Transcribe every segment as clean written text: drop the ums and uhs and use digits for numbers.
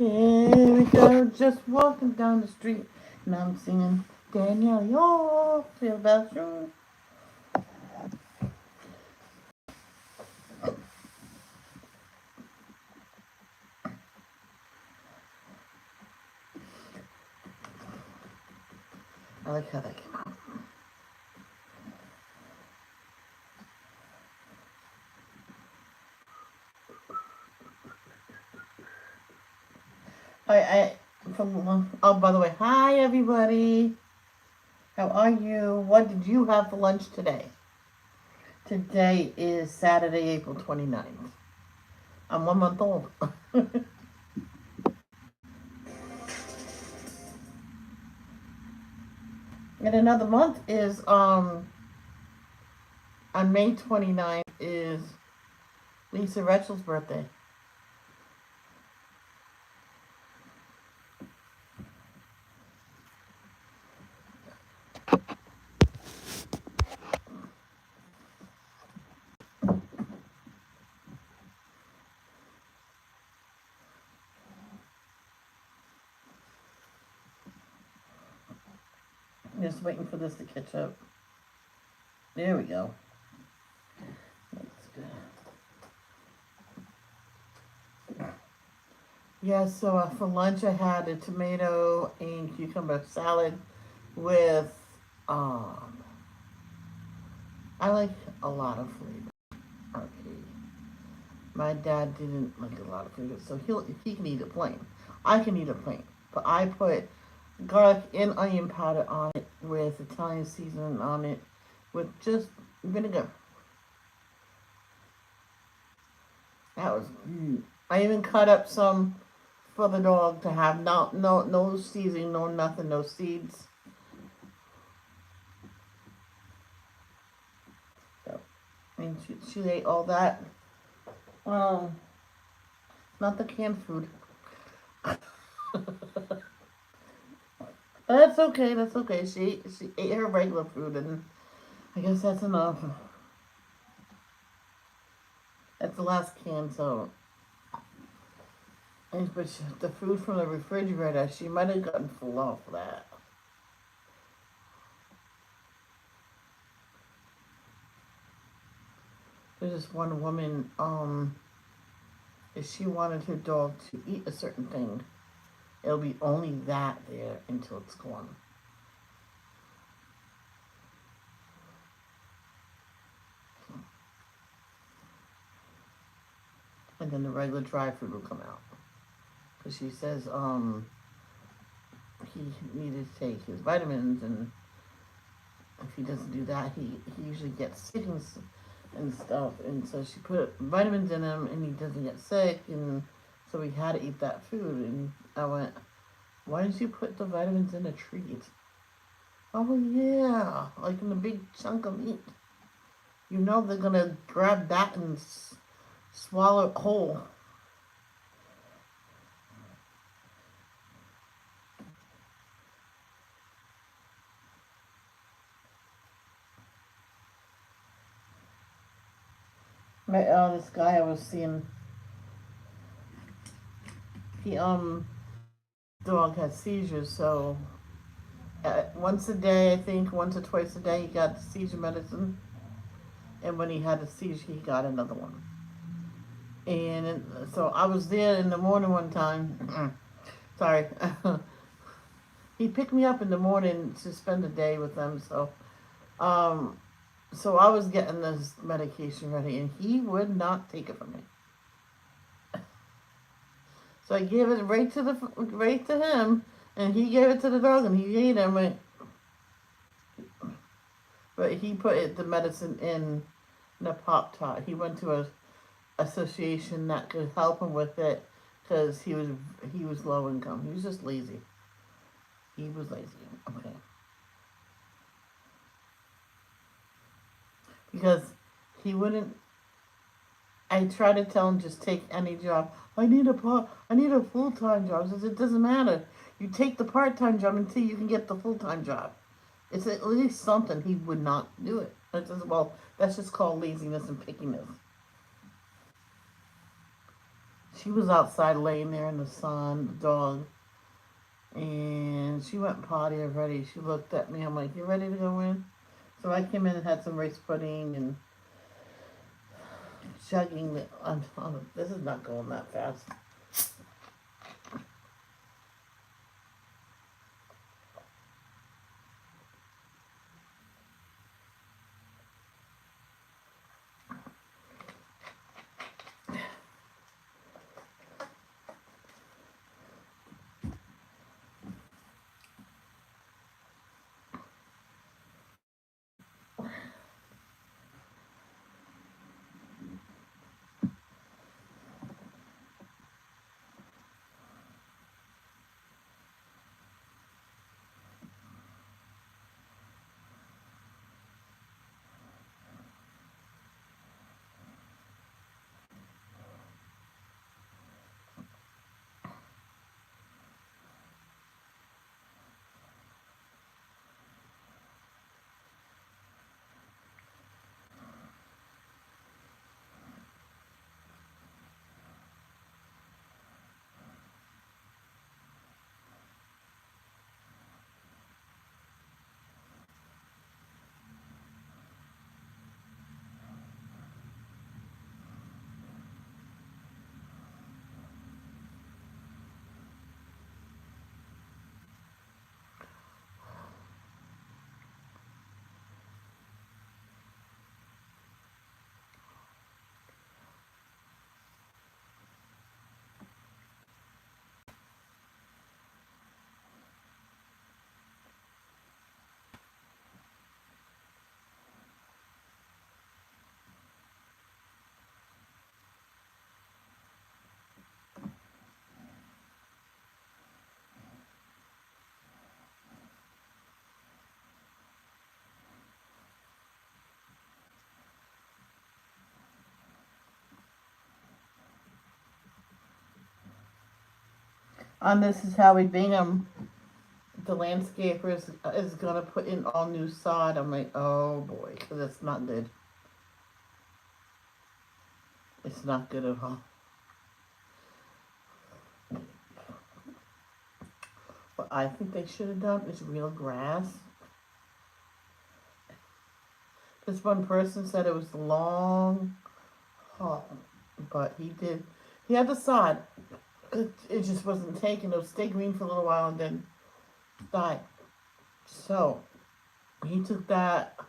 Here we go, just walking down the street, and I'm singing Danielle, you feel about you. I like how that came out. By the way, hi everybody. How are you? What did you have for lunch today? Today is Saturday, April 29th. I'm 1 month old. And another month is on May 29th is Lisa Rachel's birthday. Just waiting for this to catch up. There we go. That's good. Yeah, so for lunch I had a tomato and cucumber salad with, I like a lot of flavor. Okay. My dad didn't like a lot of flavor, so he can eat it plain. I can eat it plain. But I put garlic and onion powder on it with Italian seasoning on it with just vinegar. That was I even cut up some for the dog to have. No seasoning, no nothing, no seeds. So, and she ate all that. Um, Not the canned food. That's okay. That's okay. She ate her regular food, and I guess that's enough. That's the last can. So, but the food from the refrigerator, she might have gotten full off that. There's this one woman. If she wanted her dog to eat a certain thing, it'll be only that there until it's gone. And then the regular dry food will come out. Because she says he needed to take his vitamins, and if he doesn't do that, he usually gets sick and stuff. And so she put vitamins in him, and he doesn't get sick, and so he had to eat that food. And I went, why didn't you put the vitamins in a treat? Oh yeah, like in a big chunk of meat. You know they're gonna grab that and swallow it whole. This guy I was seeing, he dog has seizures, so once a day, I think once or twice a day, he got seizure medicine, and when he had a seizure, he got another one. And so I was there in the morning one time. Sorry. He picked me up in the morning to spend the day with them. Um, so I was getting this medication ready, and he would not take it from me. So I gave it right to him, and he gave it to the dog, and he ate it. But he put the medicine in the Pop Tart. He went to a association that could help him with it because he was low income. He was just lazy. He was lazy. Okay. Because he wouldn't. I tried to tell him just take any job. I need a full-time job. I says it doesn't matter. You take the part-time job until you can get the full-time job. It's at least something. He would not do it. I says, well, that's just called laziness and pickiness. She was outside laying there in the sun, the dog, and she went potty already. She looked at me. I'm like, you ready to go in? So I came in and had some rice pudding and chugging. This is not going that fast. On This Is How We Bingham, the landscaper is gonna put in all new sod. I'm like, oh boy, because it's not good. It's not good at all. What I think they should have done is real grass. This one person said it was long haul, but he had the sod. It just wasn't taken. It would stay green for a little while and then die. So he took that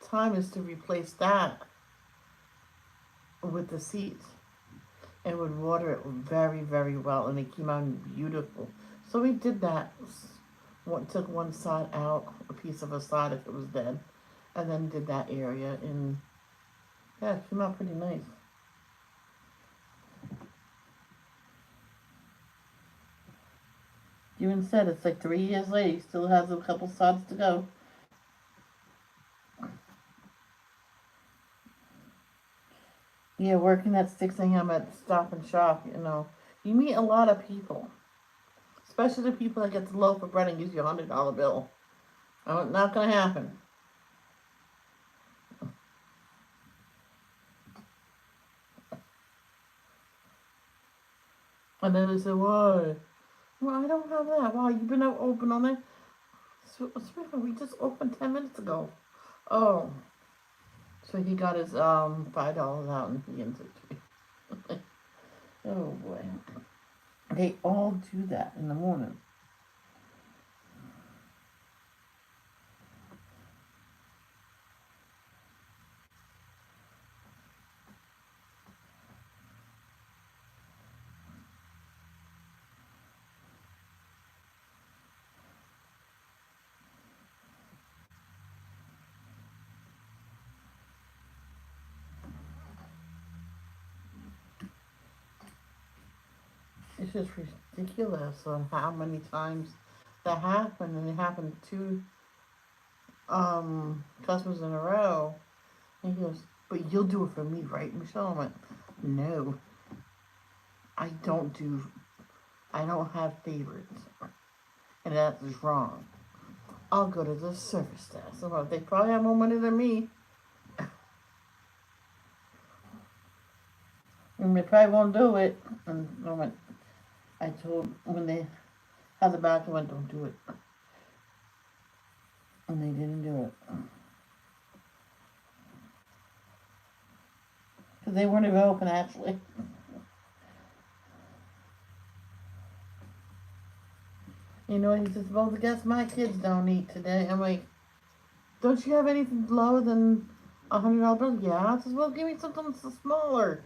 time is to replace that with the seeds and would water it very, very well, and it came out beautiful. So we did that. Took one sod out, a piece of a sod if it was dead, and then did that area, and yeah, it came out pretty nice. Even said it's like 3 years later, he still has a couple sods to go. Yeah, working at 6 a.m. at Stop and Shop, you meet a lot of people. Especially the people that get the loaf of bread and gives you $100 bill. Not going to happen. And then they say, why? Well, I don't have that. Wow, you've been open all night? We just opened 10 minutes ago. Oh. So he got his $5 out and he ends it. Oh boy. They all do that in the morning. It's just ridiculous on how many times that happened, and it happened to customers in a row. And he goes, "But you'll do it for me, right, Michelle?" I went, "No, I don't do. I don't have favorites, and that is wrong. I'll go to the service desk. So they probably have more money than me." And they probably won't do it. And I told when they had the back, I went, don't do it. And they didn't do it. Because they weren't even open, actually. You know, he says, well, I guess my kids don't eat today. I'm like, don't you have anything lower than $100 bill? Yeah. I says, well, give me something smaller.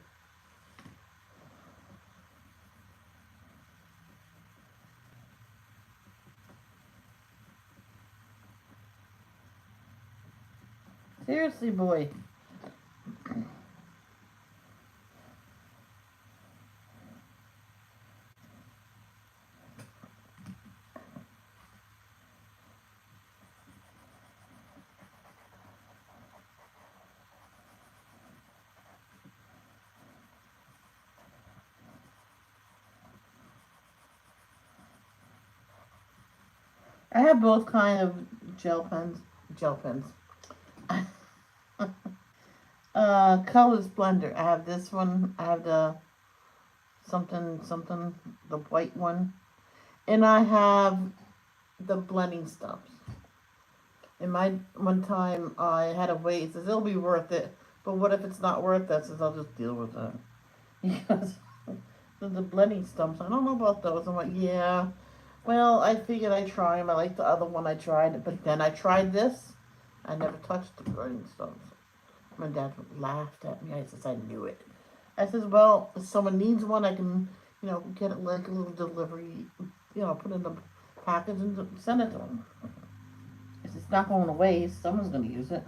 Seriously, boy. I have both kind of gel pens. Colors blender. I have this one. I have the something, the white one, and I have the blending stumps. And my one time I had a wait. Says it'll be worth it, but what if it's not worth it? Says I'll just deal with it. Because the blending stumps, I don't know about those. I'm like, yeah. Well, I figured I'd try them. I like the other one I tried, but then I tried this. I never touched the blending stumps. My dad laughed at me. I says, I knew it. I says, well, if someone needs one, I can, get it like a little delivery, put in the package and send it to them. If it's not going to waste, someone's going to use it.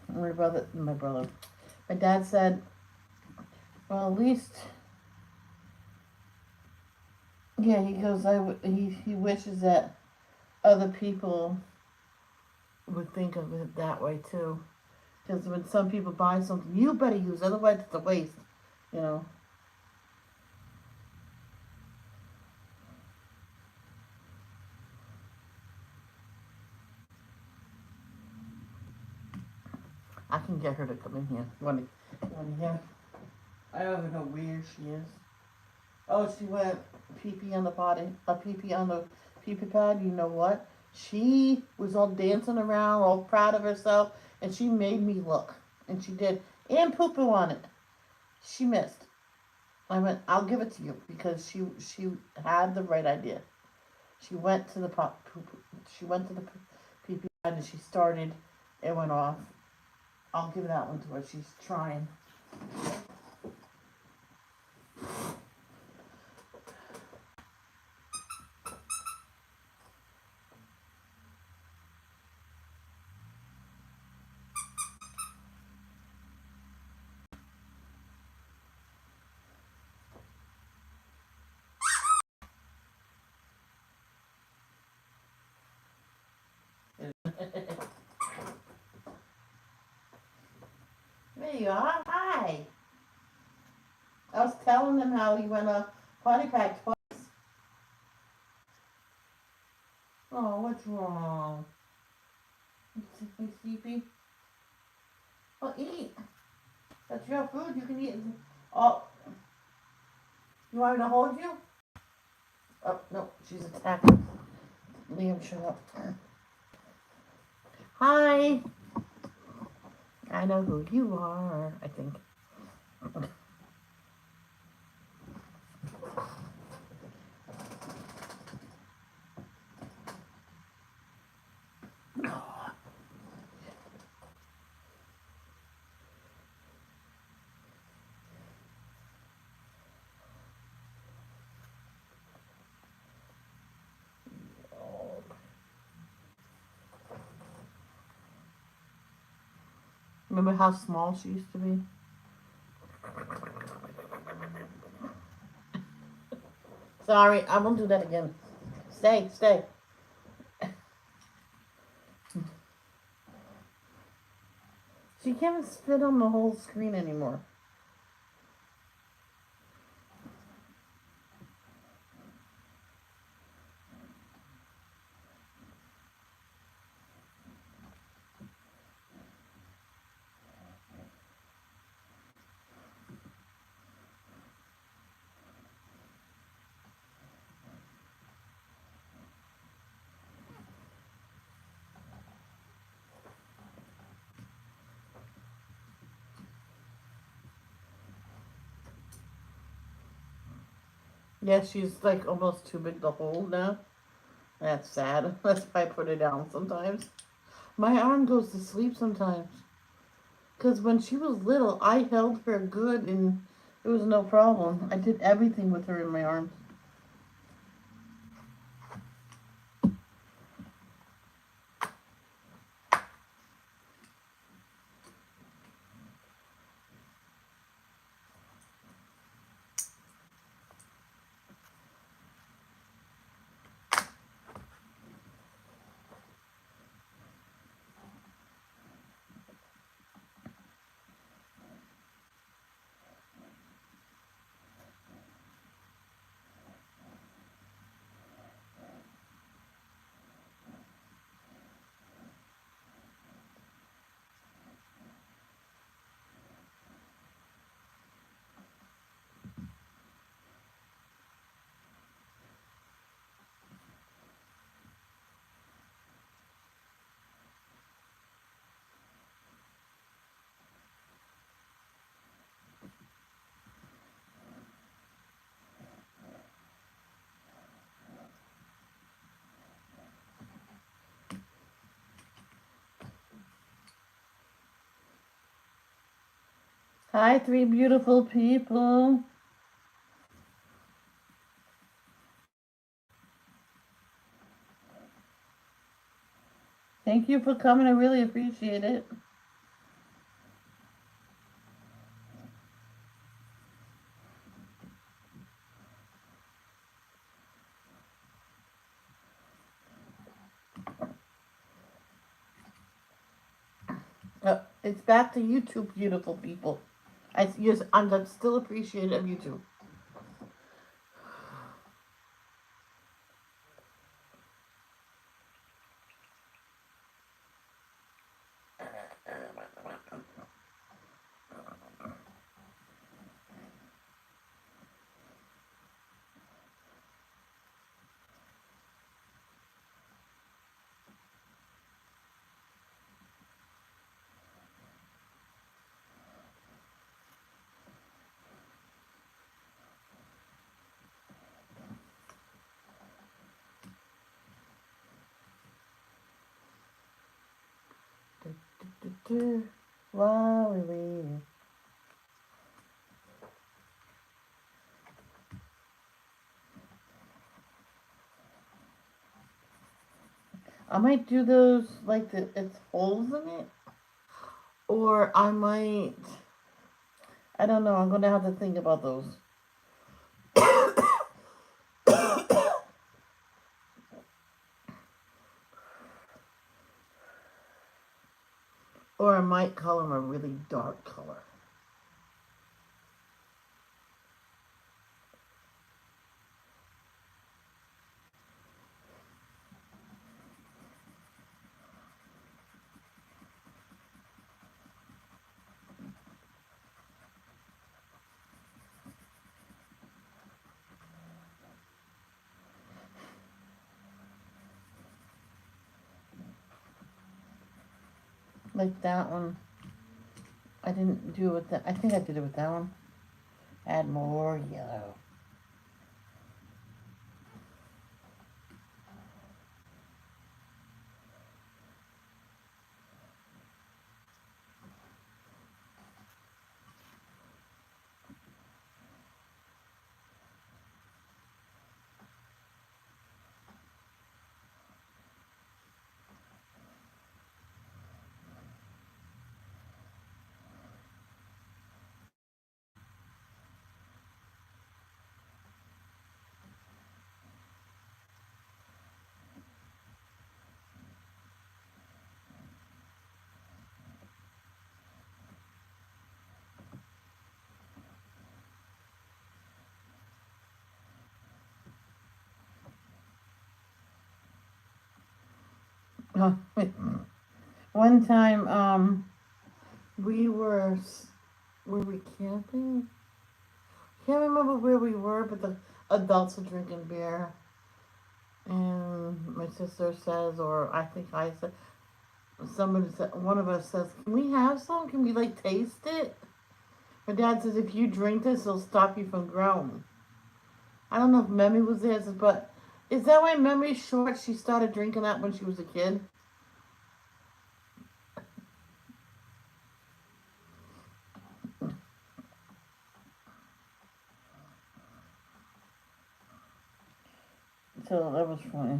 My dad said, well, at least, yeah, he goes, he wishes that other people would think of it that way too. Because when some people buy something, you better use it, otherwise it's a waste, you know. I can get her to come in here. You want to hear? I don't even know where she is. Oh, she went pee-pee on the potty, pee-pee on the pee-pee pad. You know what? She was all dancing around, all proud of herself, and she made me look. And she did. And poo-poo on it. She missed. I went, I'll give it to you because she had the right idea. She went to the poo-poo. She went to the pee-pee pad and she started. It went off. I'll give that one to her. She's trying. There you are. Hi. I was telling them how you went a potty pack twice. Oh, what's wrong? You sleepy? Well, eat. That's your food. You can eat. Oh, you want me to hold you? Oh, no. She's attacking. Liam, shut up. Hi. I know who you are, I think. Remember how small she used to be? Sorry, I won't do that again. Stay, stay. She can't fit on the whole screen anymore. Yeah, she's like almost too big to hold now. That's sad. That's why I put her down sometimes. My arm goes to sleep sometimes. Because when she was little, I held her good and it was no problem. I did everything with her in my arms. Hi, three beautiful people. Thank you for coming. I really appreciate it. It's back to YouTube, beautiful people. Yes, I'm still appreciative of YouTube. While we wait. I might do those like it's holes in it, or I might. I don't know. I'm gonna have to think about those. Or I might color them a really dark color. Like that one. I didn't do it with that. I think I did it with that one. Add more yellow. One time, we were we camping? Can't remember where we were, but the adults were drinking beer, and my sister says, or I think I said, somebody said, one of us says, "Can we have some? Can we like taste it?" My dad says, "If you drink this, it'll stop you from growing." I don't know if Memmy was there, but is that why Memmy's short? She started drinking that when she was a kid. So that was funny.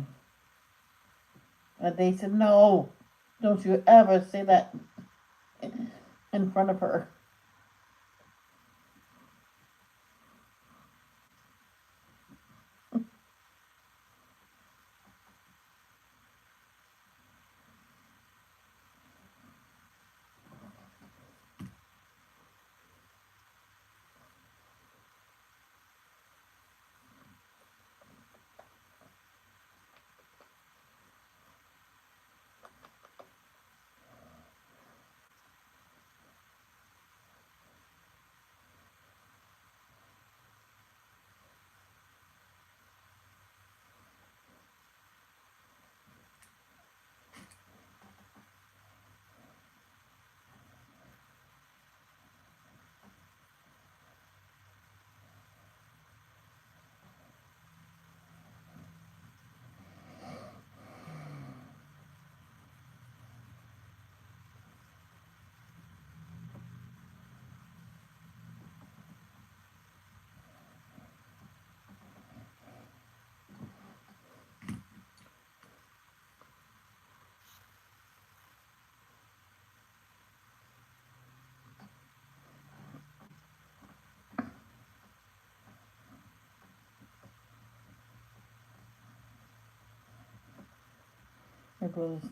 And they said, no, don't you ever say that in front of her.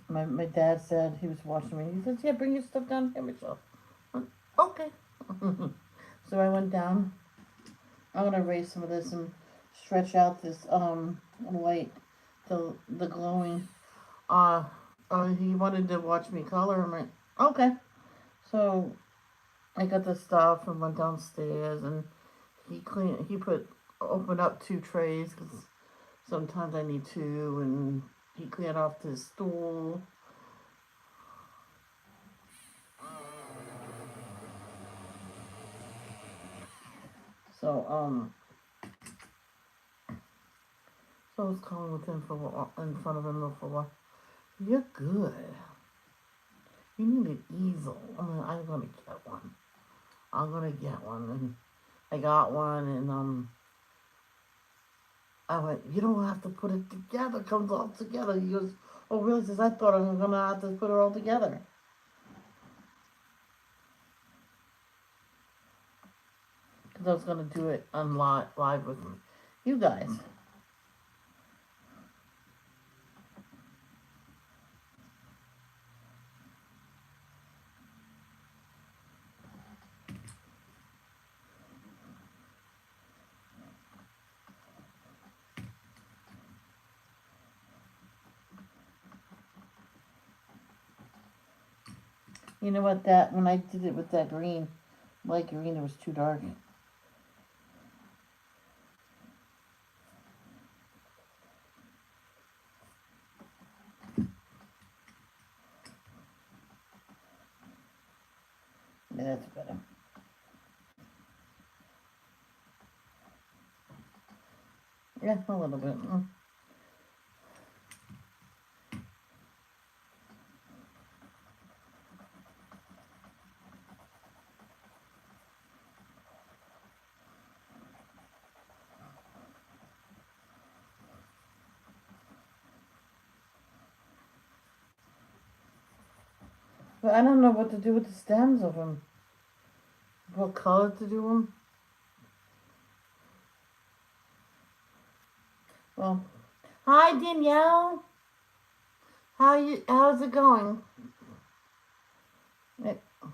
My dad said he was watching me. He says, yeah, bring your stuff down here, Michelle. Okay. So I went down. I'm gonna erase some of this and stretch out this light, the glowing. Uh, he wanted to watch me color. I'm like, okay. So I got the stuff and went downstairs, and opened up 2 trays because sometimes I need to, and he cleared off the stool. So so I was calling with him in front of him for a while. You're good. You need an easel. I'm gonna get one. I'm gonna get one, and I got one, and I went, you don't have to put it together. It comes all together. He goes, oh, really? Says, I thought I was going to have to put it all together. Because I was going to do it on live with you guys. You know what? That when I did it with that green, light green, it was too dark. Yeah, that's better. Yeah, a little bit. But I don't know what to do with the stems of them. What color to do them? Well, hi Danielle. How's it going?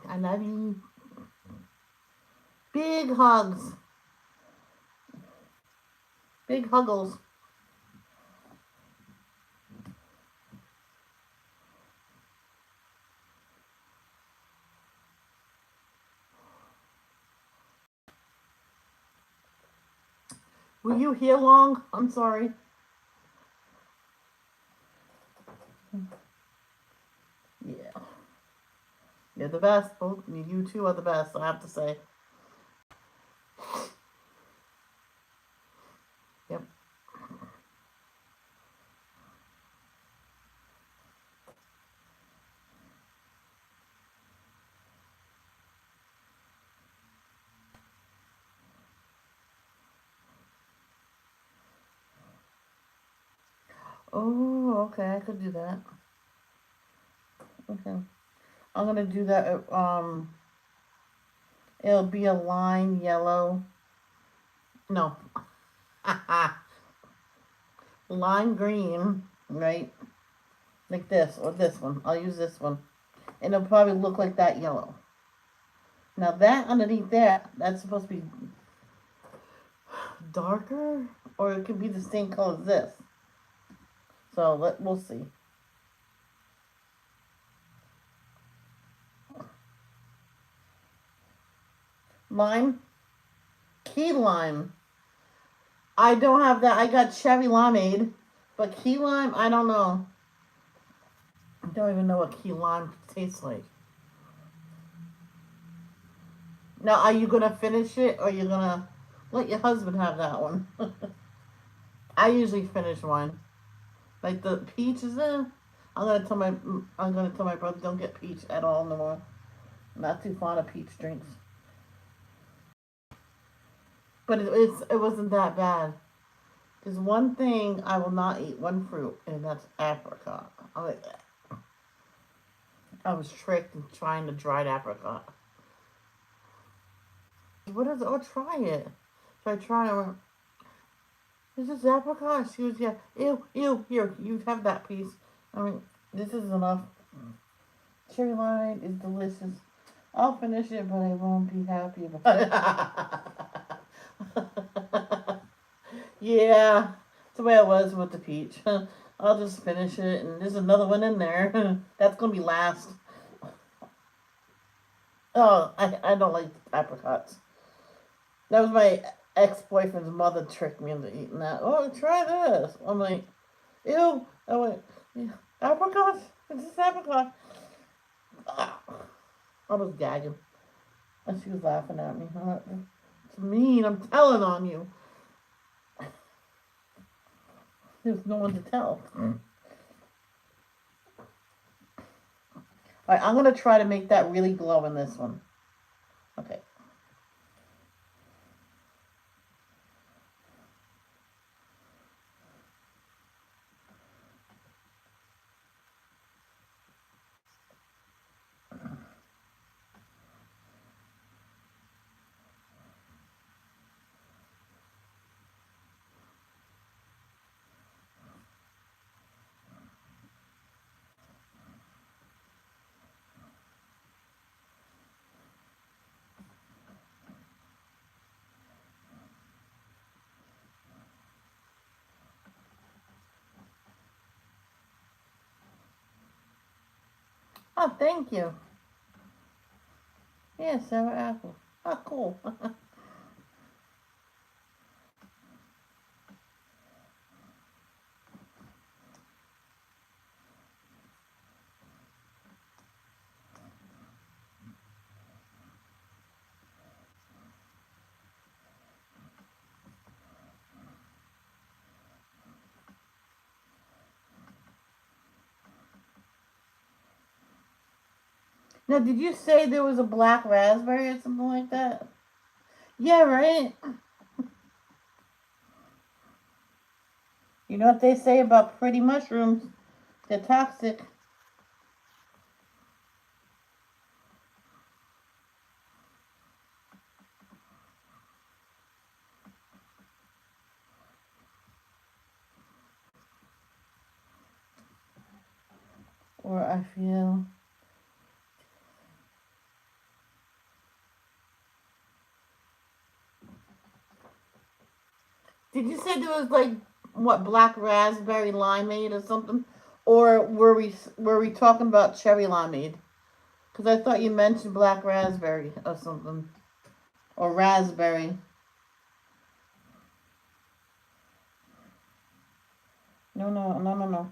I love you. Big hugs. Big huggles. Were you here long? I'm sorry. Yeah. You're the best. Both you two are the best, I have to say. Oh, okay, I could do that. Okay. I'm gonna do that. It'll be a lime yellow. No, lime green, right? Like this, or this one. I'll use this one. And it'll probably look like that yellow. Now that underneath there, that's supposed to be darker, or it could be the same color as this. So we'll see. Lime, key lime. I don't have that. I got cherry limeade, but key lime, I don't know. I don't even know what key lime tastes like. Now, are you gonna finish it, or are you gonna let your husband have that one? I usually finish one. Like the peach is in. I'm gonna tell my brother don't get peach at all no more. I'm not too fond of peach drinks. But it wasn't that bad. There's one thing I will not eat, one fruit, and that's apricot. I was tricked in trying the dried apricot. What is it? Oh, try it. So I tried it. Is this apricot? She was, yeah. Ew, ew, here, you have that piece. I mean, this is enough. Cherry lime is delicious. I'll finish it, but I won't be happy about it. Yeah, that's the way it was with the peach. I'll just finish it, and there's another one in there. That's gonna be last. Oh, I don't like apricots. That was my ex-boyfriend's mother tricked me into eating that. Oh, try this. I'm like, ew. I went, yeah, apricot? It's just apricot. Ah, I was gagging. And she was laughing at me. It's mean. I'm telling on you. There's no one to tell. Alright, I'm going to try to make that really glow in this one. Okay. Oh, thank you. Yeah, sour apple. Oh, cool. Now, did you say there was a black raspberry or something like that? Yeah, right? You know what they say about pretty mushrooms? They're toxic. Or I feel... Did you say there was like what black raspberry limeade or something, or were we talking about cherry limeade? Because I thought you mentioned black raspberry or something, or raspberry. No, no, no, no, no.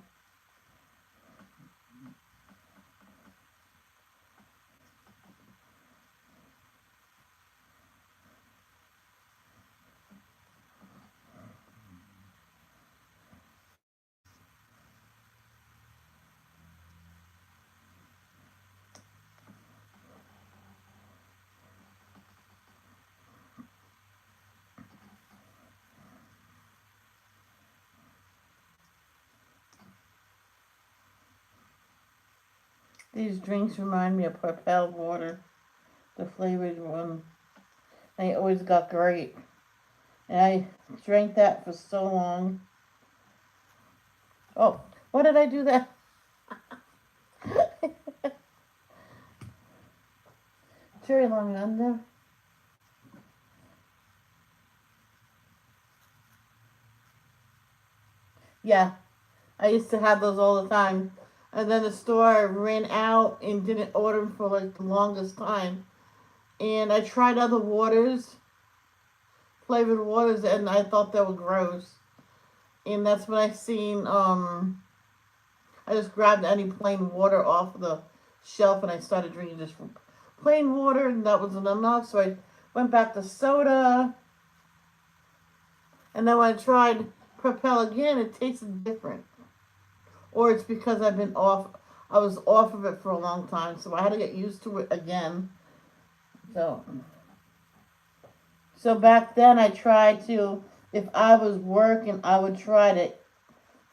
These drinks remind me of Propel water, the flavored one. They always got great. And I drank that for so long. Oh, what did I do that? Cherry Long Under. Yeah, I used to have those all the time. And then the store ran out and didn't order them for like the longest time. And I tried other waters, flavored waters, and I thought they were gross. And that's when I seen I just grabbed any plain water off the shelf and I started drinking just plain water, and that wasn't enough. So I went back to soda, and then when I tried Propel again, it tasted different. Or it's because I've been off. I was off of it for a long time, so I had to get used to it again. So, so back then I tried to. If I was working, I would try to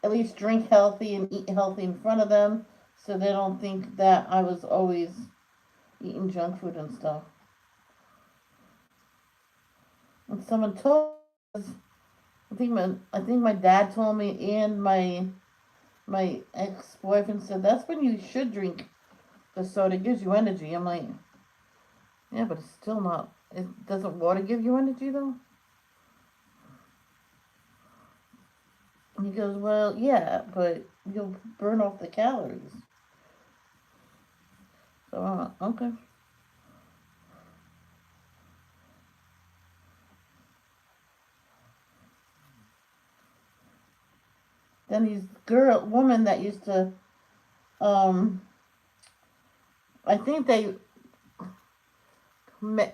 at least drink healthy and eat healthy in front of them, so they don't think that I was always eating junk food and stuff. And someone told us, I think my dad told me, and my ex boyfriend said that's when you should drink the soda. It gives you energy. I'm like, yeah, but it's still not. It doesn't water give you energy though? And he goes, well, yeah, but you'll burn off the calories. So I'm like, okay. Then these woman that used to, um, I think they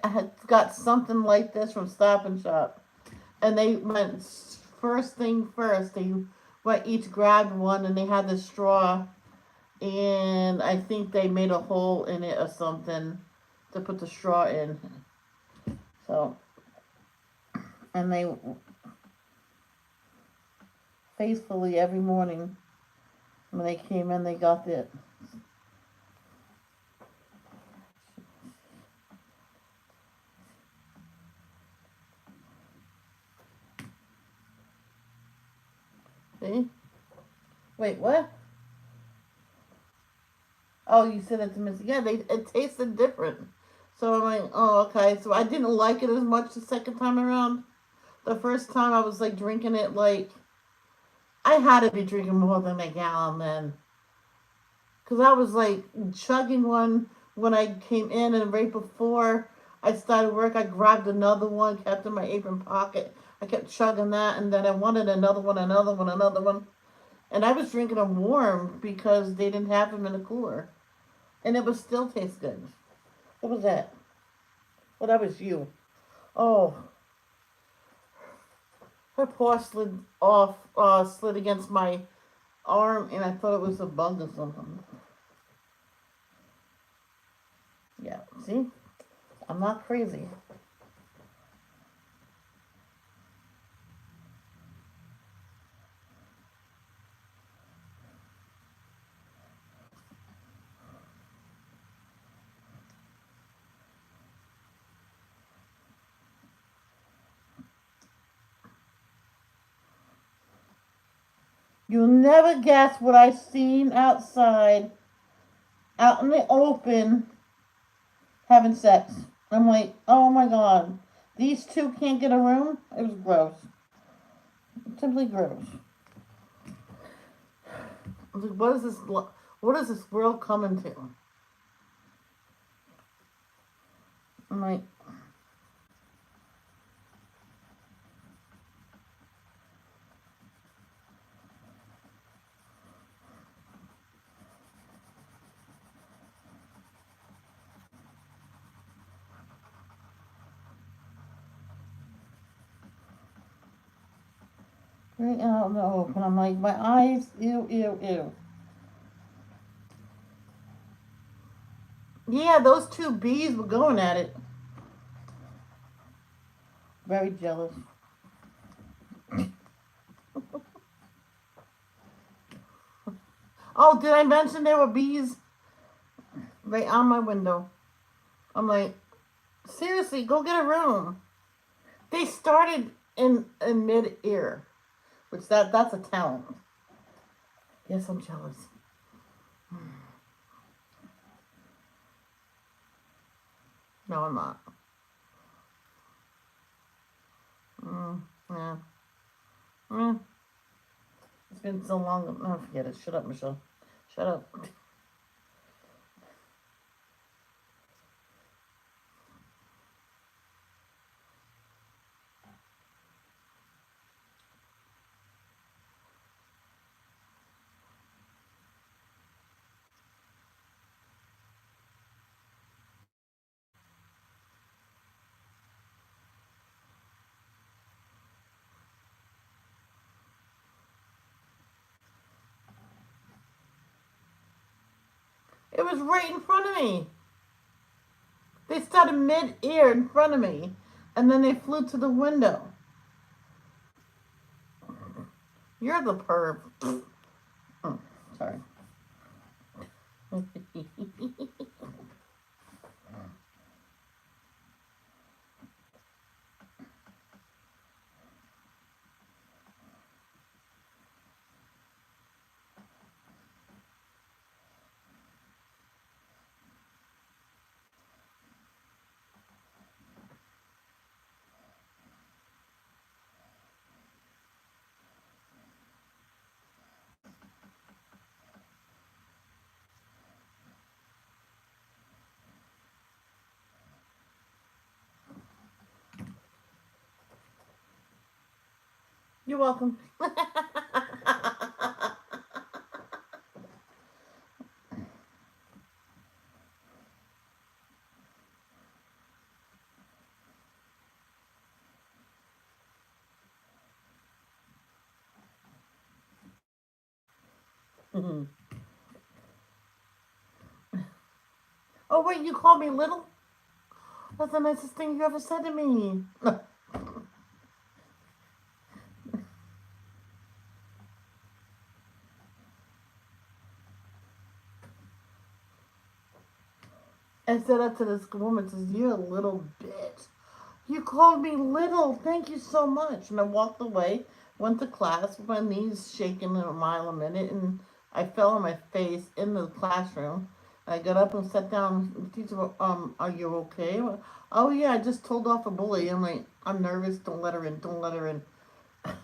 had got something like this from Stop and Shop, and they went first thing first. They went each grabbed one, and they had the straw, and I think they made a hole in it or something to put the straw in. So, and they faithfully every morning when they came in, they got it. See? Wait, what? Oh, you said it to Missy. Yeah, it tasted different. So I'm like, oh, okay. So I didn't like it as much the second time around. The first time I was like drinking it like I had to be drinking more than a gallon then, because I was like chugging one when I came in, and right before I started work, I grabbed another one, kept in my apron pocket. I kept chugging that, and then I wanted another one, another one, another one, and I was drinking them warm because they didn't have them in the cooler, and it would still taste good. What was that? Well, that was you. Oh, her paw slid off, slid against my arm, and I thought it was a bug or something. Yeah, see? I'm not crazy. You'll never guess what I seen outside, out in the open, having sex. I'm like, oh my god, these two can't get a room? It was gross. Simply gross. I was like, what is this? What is this world coming to? I'm like, right out in the open. I'm like, my eyes, ew, ew, ew. Yeah, those two bees were going at it. Very jealous. Oh, did I mention there were bees? right on my window. I'm like, seriously, go get a room. They started in mid air, which that's a talent. Yes, I'm jealous. No, I'm not. Yeah. Mm, it's been so long. No, forget it. Shut up, Michelle. Shut up. It was right in front of me. They started mid-air in front of me, and then they flew to the window. You're the perv. Oh, sorry. You're welcome. Oh wait, you called me little? That's the nicest thing you ever said to me. I said that to this woman. Says, "You're a little bitch. You called me little. Thank you so much." And I walked away. Went to class with my knees shaking a mile a minute, and I fell on my face in the classroom. I got up and sat down. The teacher, are you okay? Oh yeah, I just told off a bully. I'm like, I'm nervous. Don't let her in. Don't let her in.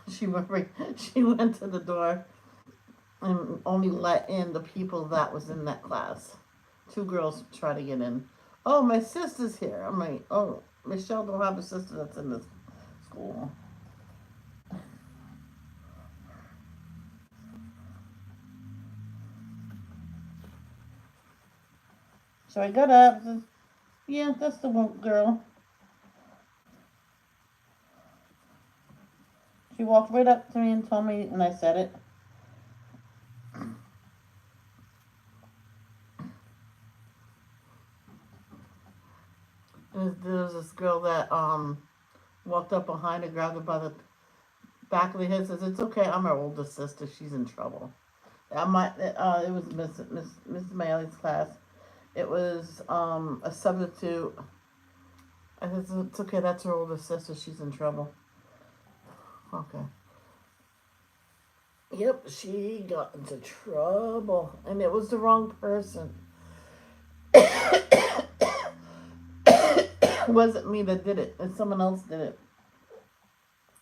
She went right, she went to the door and only let in the people that was in that class. Two girls try to get in. Oh, my sister's here. I'm like, oh, Michelle don't have a sister that's in this school. So I got up. Said, yeah, that's the one girl. She walked right up to me and told me, and I said it. And there was this girl that walked up behind her, grabbed her by the back of the head, says, "It's okay. I'm her older sister. She's in trouble." It was Miss Maley's class. It was a substitute. I said, "It's okay. That's her older sister. She's in trouble." Okay. Yep, she got into trouble, and it was the wrong person. It wasn't me that did it. And someone else did it.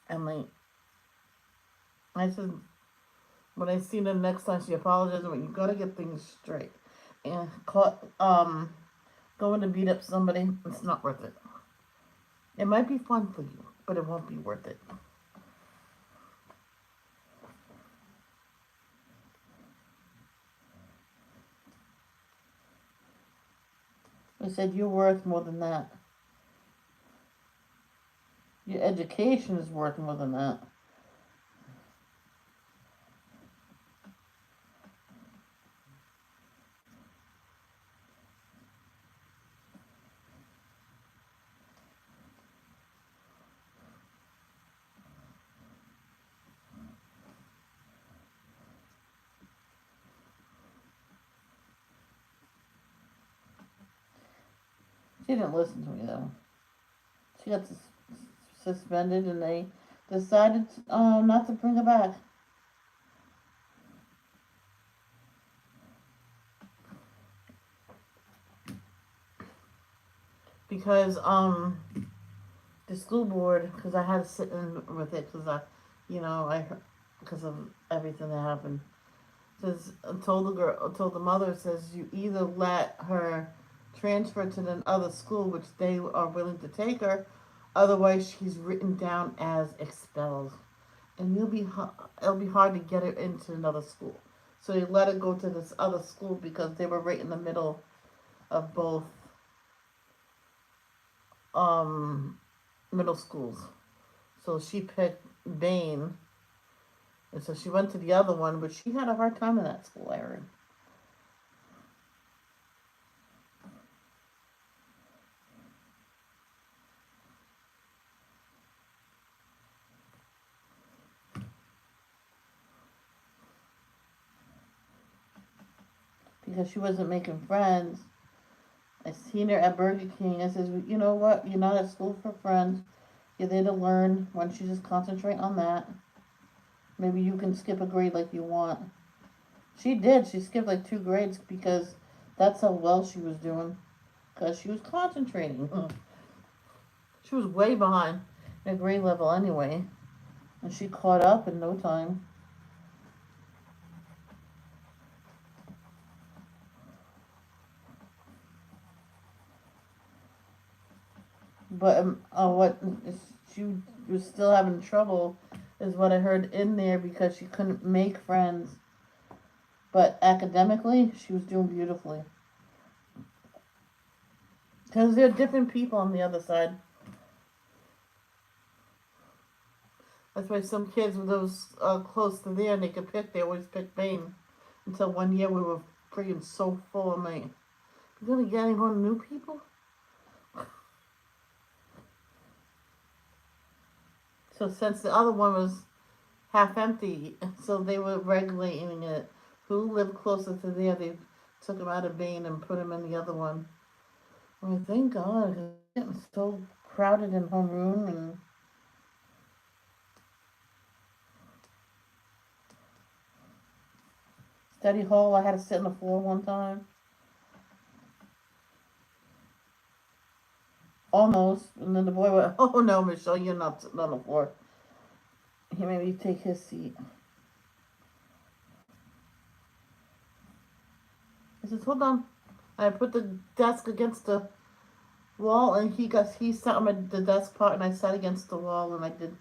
And like, I said, when I see them next time, she apologized. But you gotta get things straight. And going to beat up somebody, it's not worth it. It might be fun for you, but it won't be worth it. I said, you're worth more than that. Your education is worth more than that. She didn't listen to me though. She got suspended, and they decided not to bring her back because the school board, because I had to sit in with it because I because of everything that happened. Says told the mother, says you either let her transfer to the other school, which they are willing to take her, otherwise she's written down as expelled, and it'll be hard to get her into another school. So they let her go to this other school because they were right in the middle of both um, middle schools. So she picked Bain, and so she went to the other one, but she had a hard time in that school, I heard. Because she wasn't making friends. I seen her at Burger King. I says, you know what? You're not at school for friends. You're there to learn. Why don't you just concentrate on that? Maybe you can skip a grade like you want. She did. She skipped like 2 grades because that's how well she was doing. Because she was concentrating. She was way behind in grade level anyway. And she caught up in no time. But what she was still having trouble is what I heard in there because she couldn't make friends. But academically, she was doing beautifully. Because there are different people on the other side. That's why some kids with those close to there and they could pick, they always pick Maine. Until one year we were freaking so full of Maine. You're gonna get any more new people? So since the other one was half empty, so they were regulating it. Who lived closer to there, they took him out of Maine and put him in the other one. I mean, thank God, 'cause it's getting so crowded in homeroom and study hall. I had to sit on the floor one time. Almost. And then the boy went, oh no, Michelle, you're not sitting on the floor. He made me take his seat. I says, hold on. I put the desk against the wall and he sat on the desk part and I sat against the wall and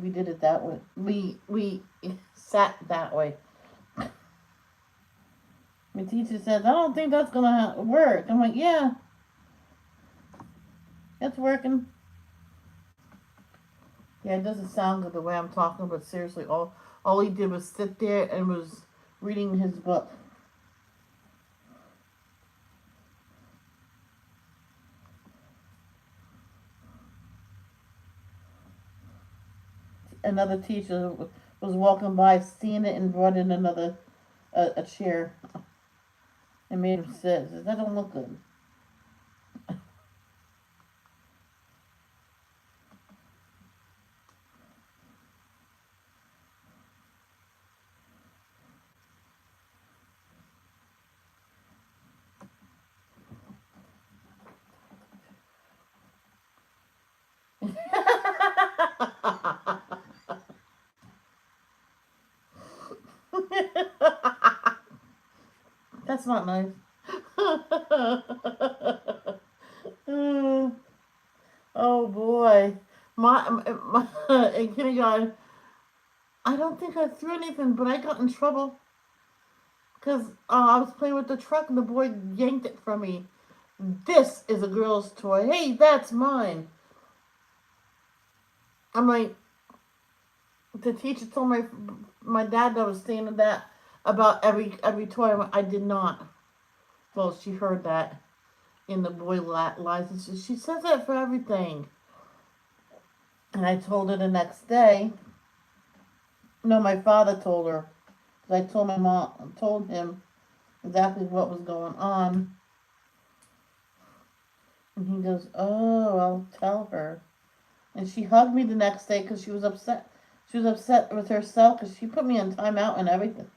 we did it that way. We sat that way. My teacher says, I don't think that's gonna work. I'm like, yeah, it's working. Yeah, it doesn't sound good the way I'm talking, but seriously, all he did was sit there and was reading his book. Another teacher was walking by, seeing it, and brought in another a chair and made him sit. Says, that don't look good. That's not nice. Oh boy, my in kindergarten, I don't think I threw anything, but I got in trouble because I was playing with the truck and the boy yanked it from me. This is a girl's toy. Hey, that's mine. I'm like, the teacher told my dad that I was saying that about every toy. I did not. Well, she heard that, and the boy lies. And she says that for everything. And I told her the next day. No, my father told her. Because I told my mom, told him exactly what was going on. And he goes, "Oh, I'll tell her." And she hugged me the next day because she was upset. She was upset with herself because she put me on timeout and everything.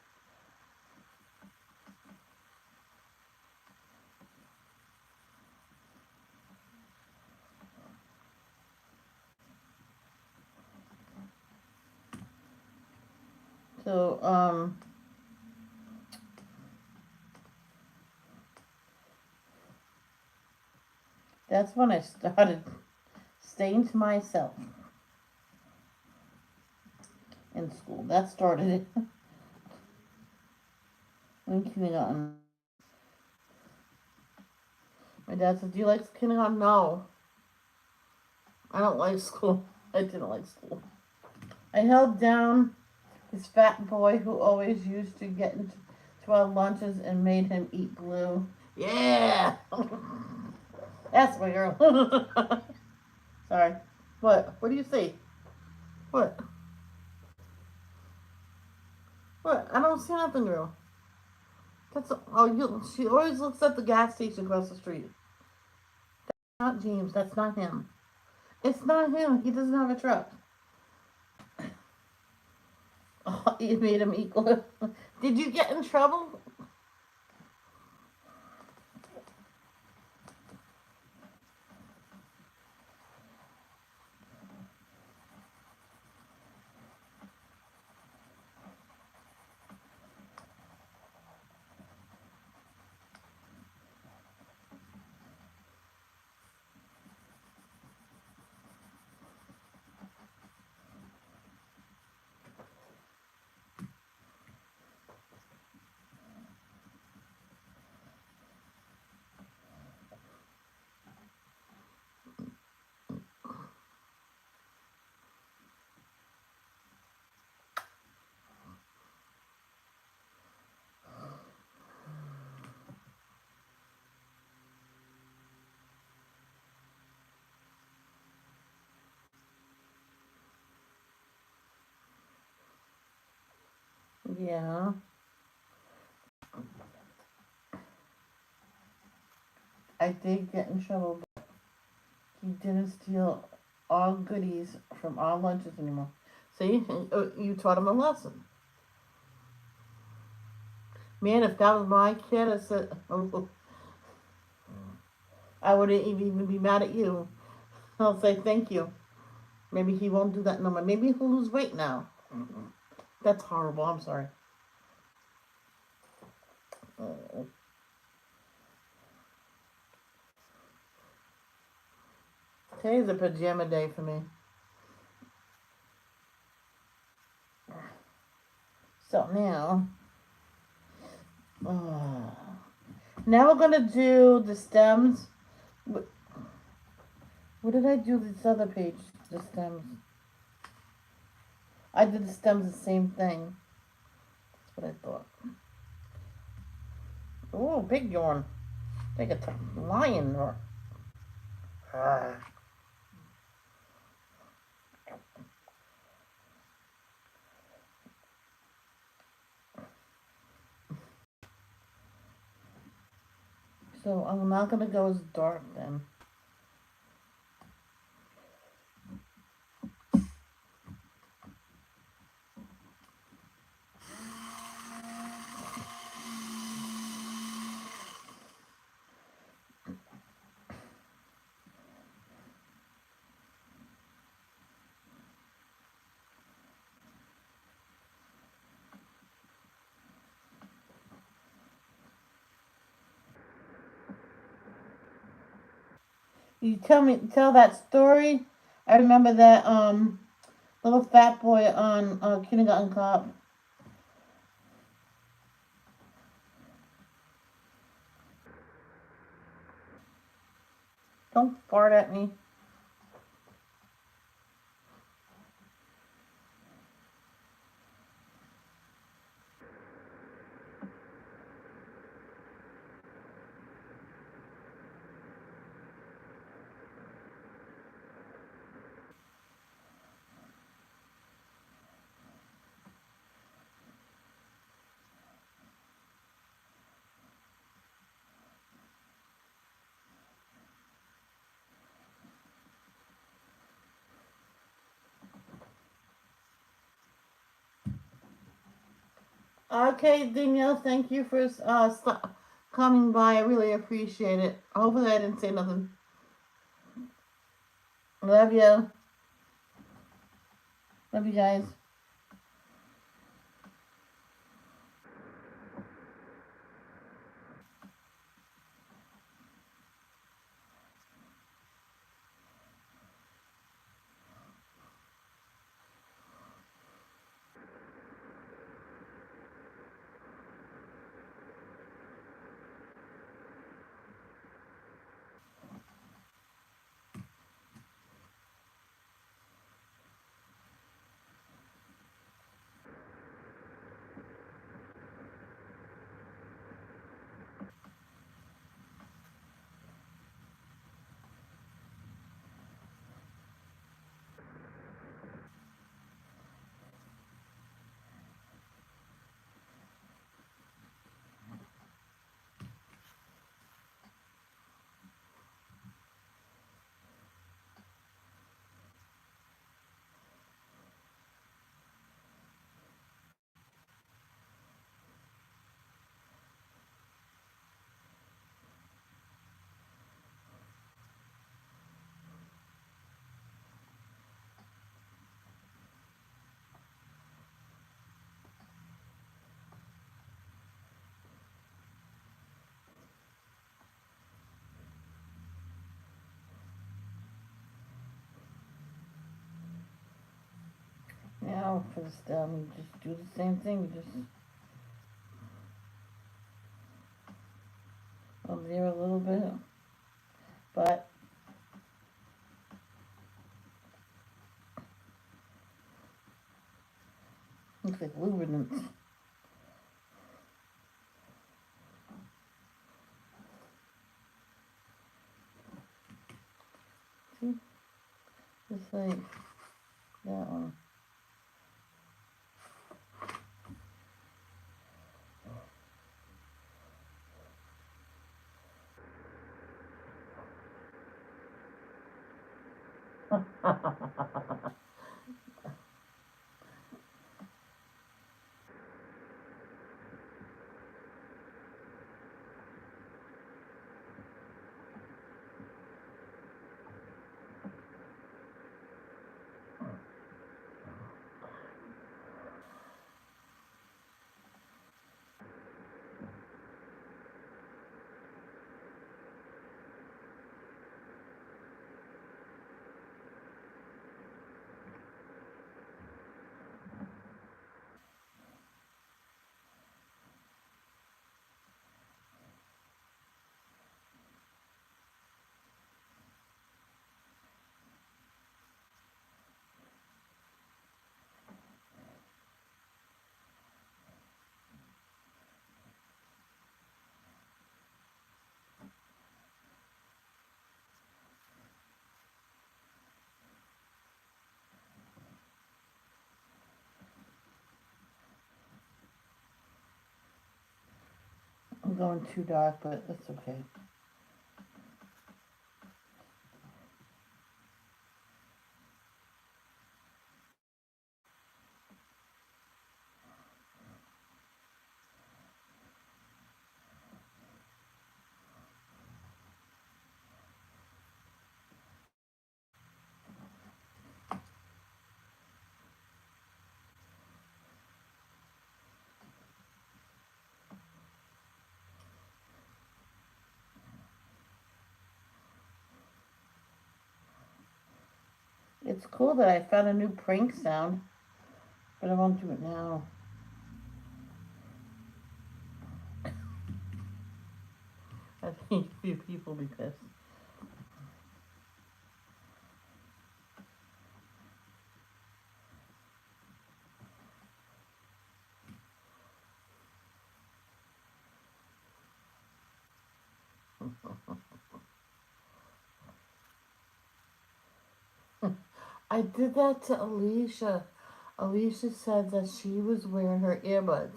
So, that's when I started staying to myself in school. That started it in kindergarten. My dad said, "Do you like kindergarten?" No, I don't like school. I didn't like school. I held down this fat boy who always used to get into our lunches and made him eat glue. Yeah, that's my girl. Sorry. What? What do you see? What? What? I don't see nothing, girl. That's oh, you. She always looks at the gas station across the street. Not James. That's not him. It's not him. He doesn't have a truck. Oh, you made him eat glue. Did you get in trouble? Yeah, I did get in trouble, but he didn't steal all goodies from our lunches anymore. See, you taught him a lesson. Man, if that was my kid, I said, oh, I wouldn't even be mad at you. I'll say thank you. Maybe he won't do that no more. Maybe he'll lose weight now. That's horrible. I'm sorry. Oh. Today's a pajama day for me. So oh, now we're gonna do the stems. What did I do this other page? The stems. I did the stems the same thing. That's what I thought. Oh, big yawn. Like a lion or. Ah. So I'm not gonna go as dark then. You tell that story. I remember that little fat boy on Kindergarten Cop. Don't fart at me. Okay, Danielle, thank you for coming by. I really appreciate it. Hopefully, I didn't say nothing. Love you. Love you guys. Now, just do the same thing. Just over there a little bit, but looks like lubricants. See, just like that one. I'm going too dark, but that's okay. It's cool that I found a new prank sound, but I won't do it now. I think a few people will be pissed. I did that to Alicia. Alicia said that she was wearing her earbuds.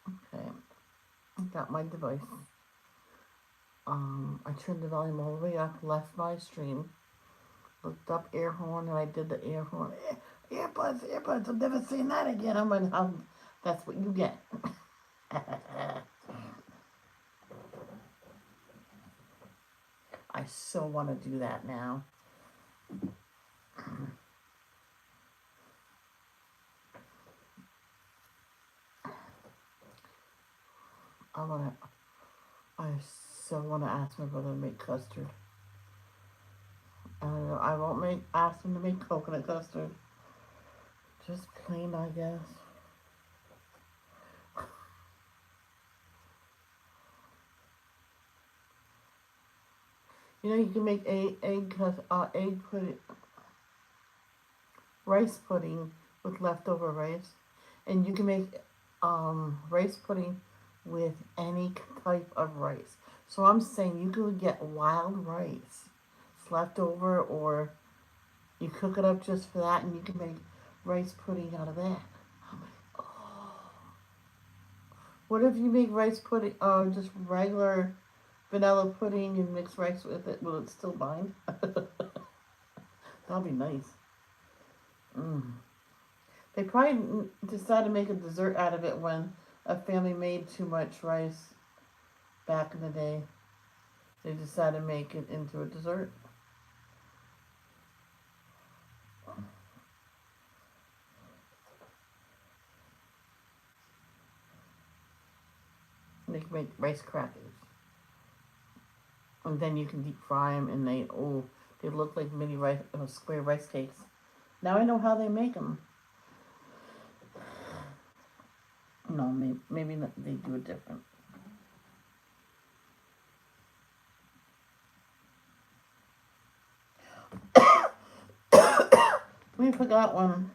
Okay, I got my device. I turned the volume all the way up, left my stream, looked up air horn, and I did the air horn. Earbuds, earbuds. I'm never saying that again. I'm gonna. That's what you get. I so want to do that now. I wanna. I so want to ask my brother to make custard. I don't know. I won't ask him to make coconut custard. Just plain, I guess. You know, you can make egg pudding, rice pudding with leftover rice, and you can make rice pudding with any type of rice. So I'm saying you could get wild rice, it's left over, or you cook it up just for that, and you can make rice pudding out of that. Oh. What if you make rice pudding, just regular vanilla pudding and mix rice with it? Will it still bind? That'll be nice. Mm. They probably decided to make a dessert out of it when a family made too much rice back in the day. They decided to make it into a dessert. They can make rice crackers, and then you can deep fry them, and they look like mini rice, square rice cakes. Now I know how they make them. No, maybe not, they do it different. We forgot one.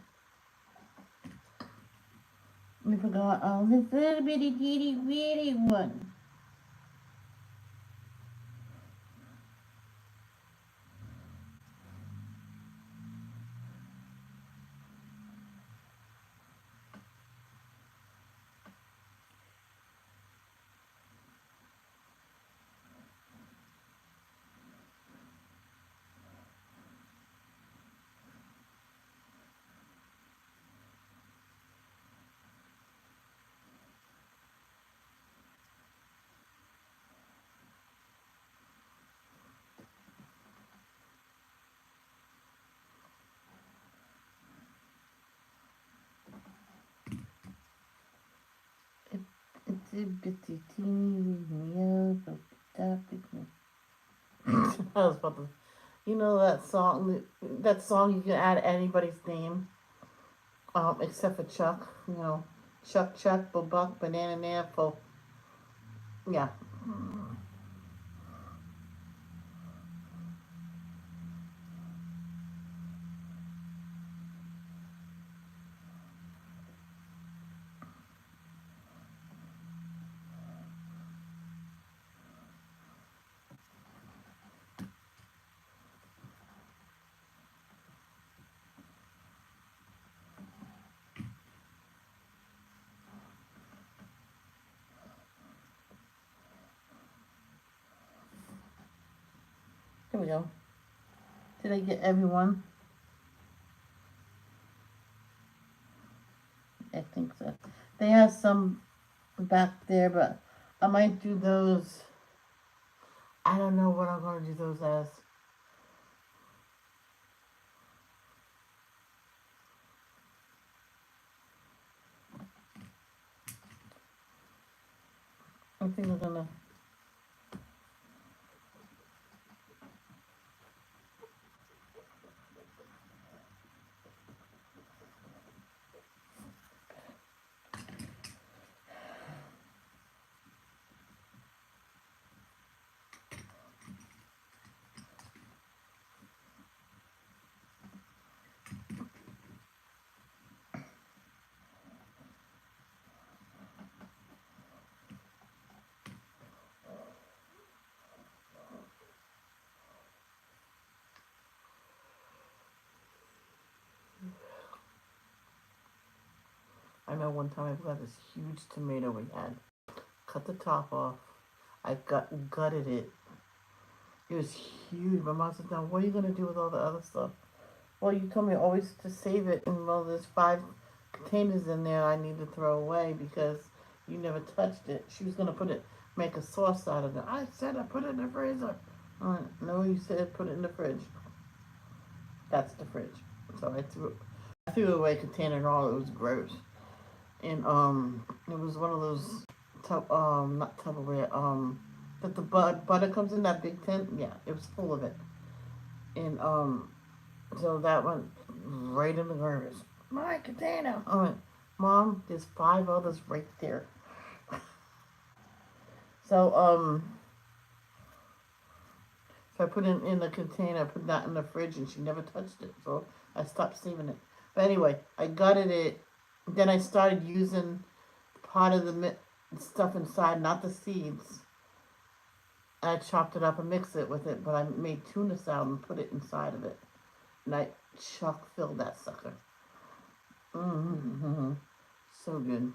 We forgot this little bitty bitty bitty one. It's a bitty teeny meow. I was about to, you know that song. That song you can add anybody's name, except for Chuck. You know, Chuck Chuck Buck Banana Naffle. Yeah. Here we go. Did I get everyone? I think so. They have some back there, but I might do those. I don't know what I'm going to do those as. I think I'm going to. I know one time I got this huge tomato we had. Cut the top off. I gutted it. It was huge. My mom said, "Now what are you gonna do with all the other stuff?" Well, you told me always to save it, and well, there's 5 containers in there I need to throw away because you never touched it. She was gonna make a sauce out of it. I said I put it in the freezer. No, you said put it in the fridge. That's the fridge. So I threw away a container and all. It was gross, and it was one of those not Tupperware that the butter comes in that big tin. Yeah, it was full of it, and so that went right in the garbage. My container. I went, Mom, there's 5 others right there. So so I put it in the container, put that in the fridge, and she never touched it. So I stopped saving it. But anyway, I gutted it. Then I started using part of the stuff inside, not the seeds. I chopped it up and mixed it with it, but I made tuna salad and put it inside of it. And I chock filled that sucker. Mm-hmm. So good.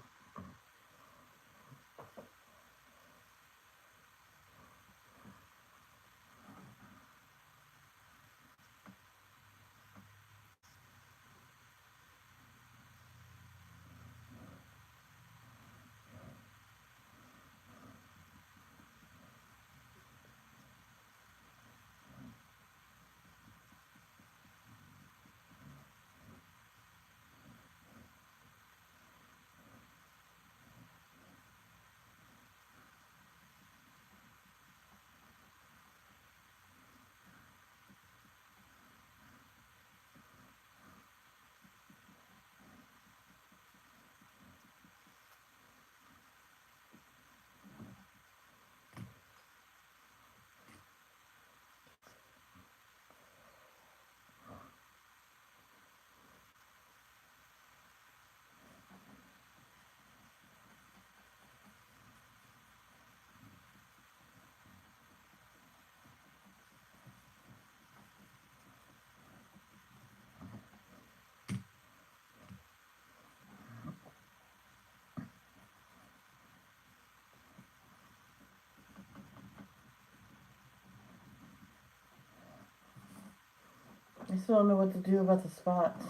I still don't know what to do about the spots.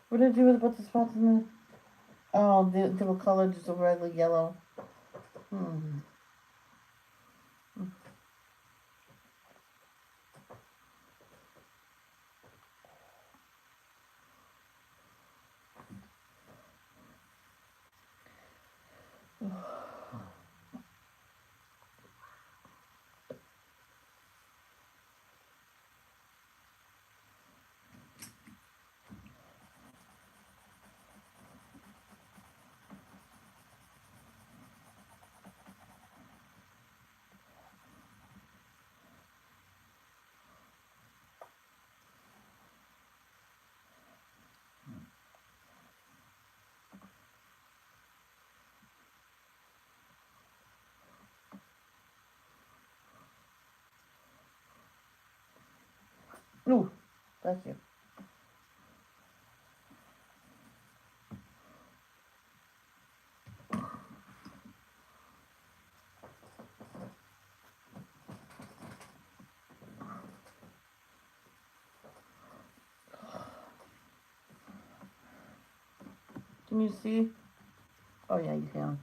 What did I do about the spots in the? Oh, they were colored just a regular yellow. Hmm. Ooh, thank you. Can you see? Oh yeah, you can.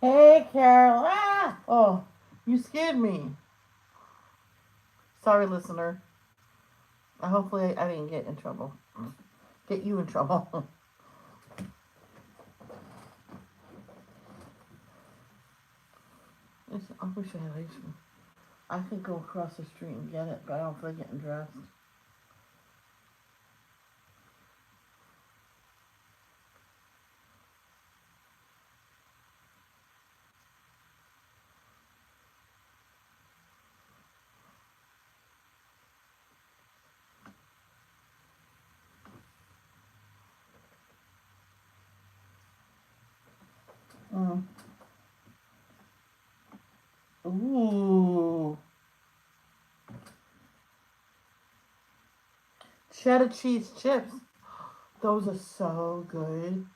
Hey, Carol. Ah! Oh, you scared me. Sorry, listener. Hopefully, I didn't get in trouble. Get you in trouble. I wish I had ice cream. I could go across the street and get it, but I don't feel like getting dressed. Mm. Ooh. Cheddar cheese chips. Those are so good.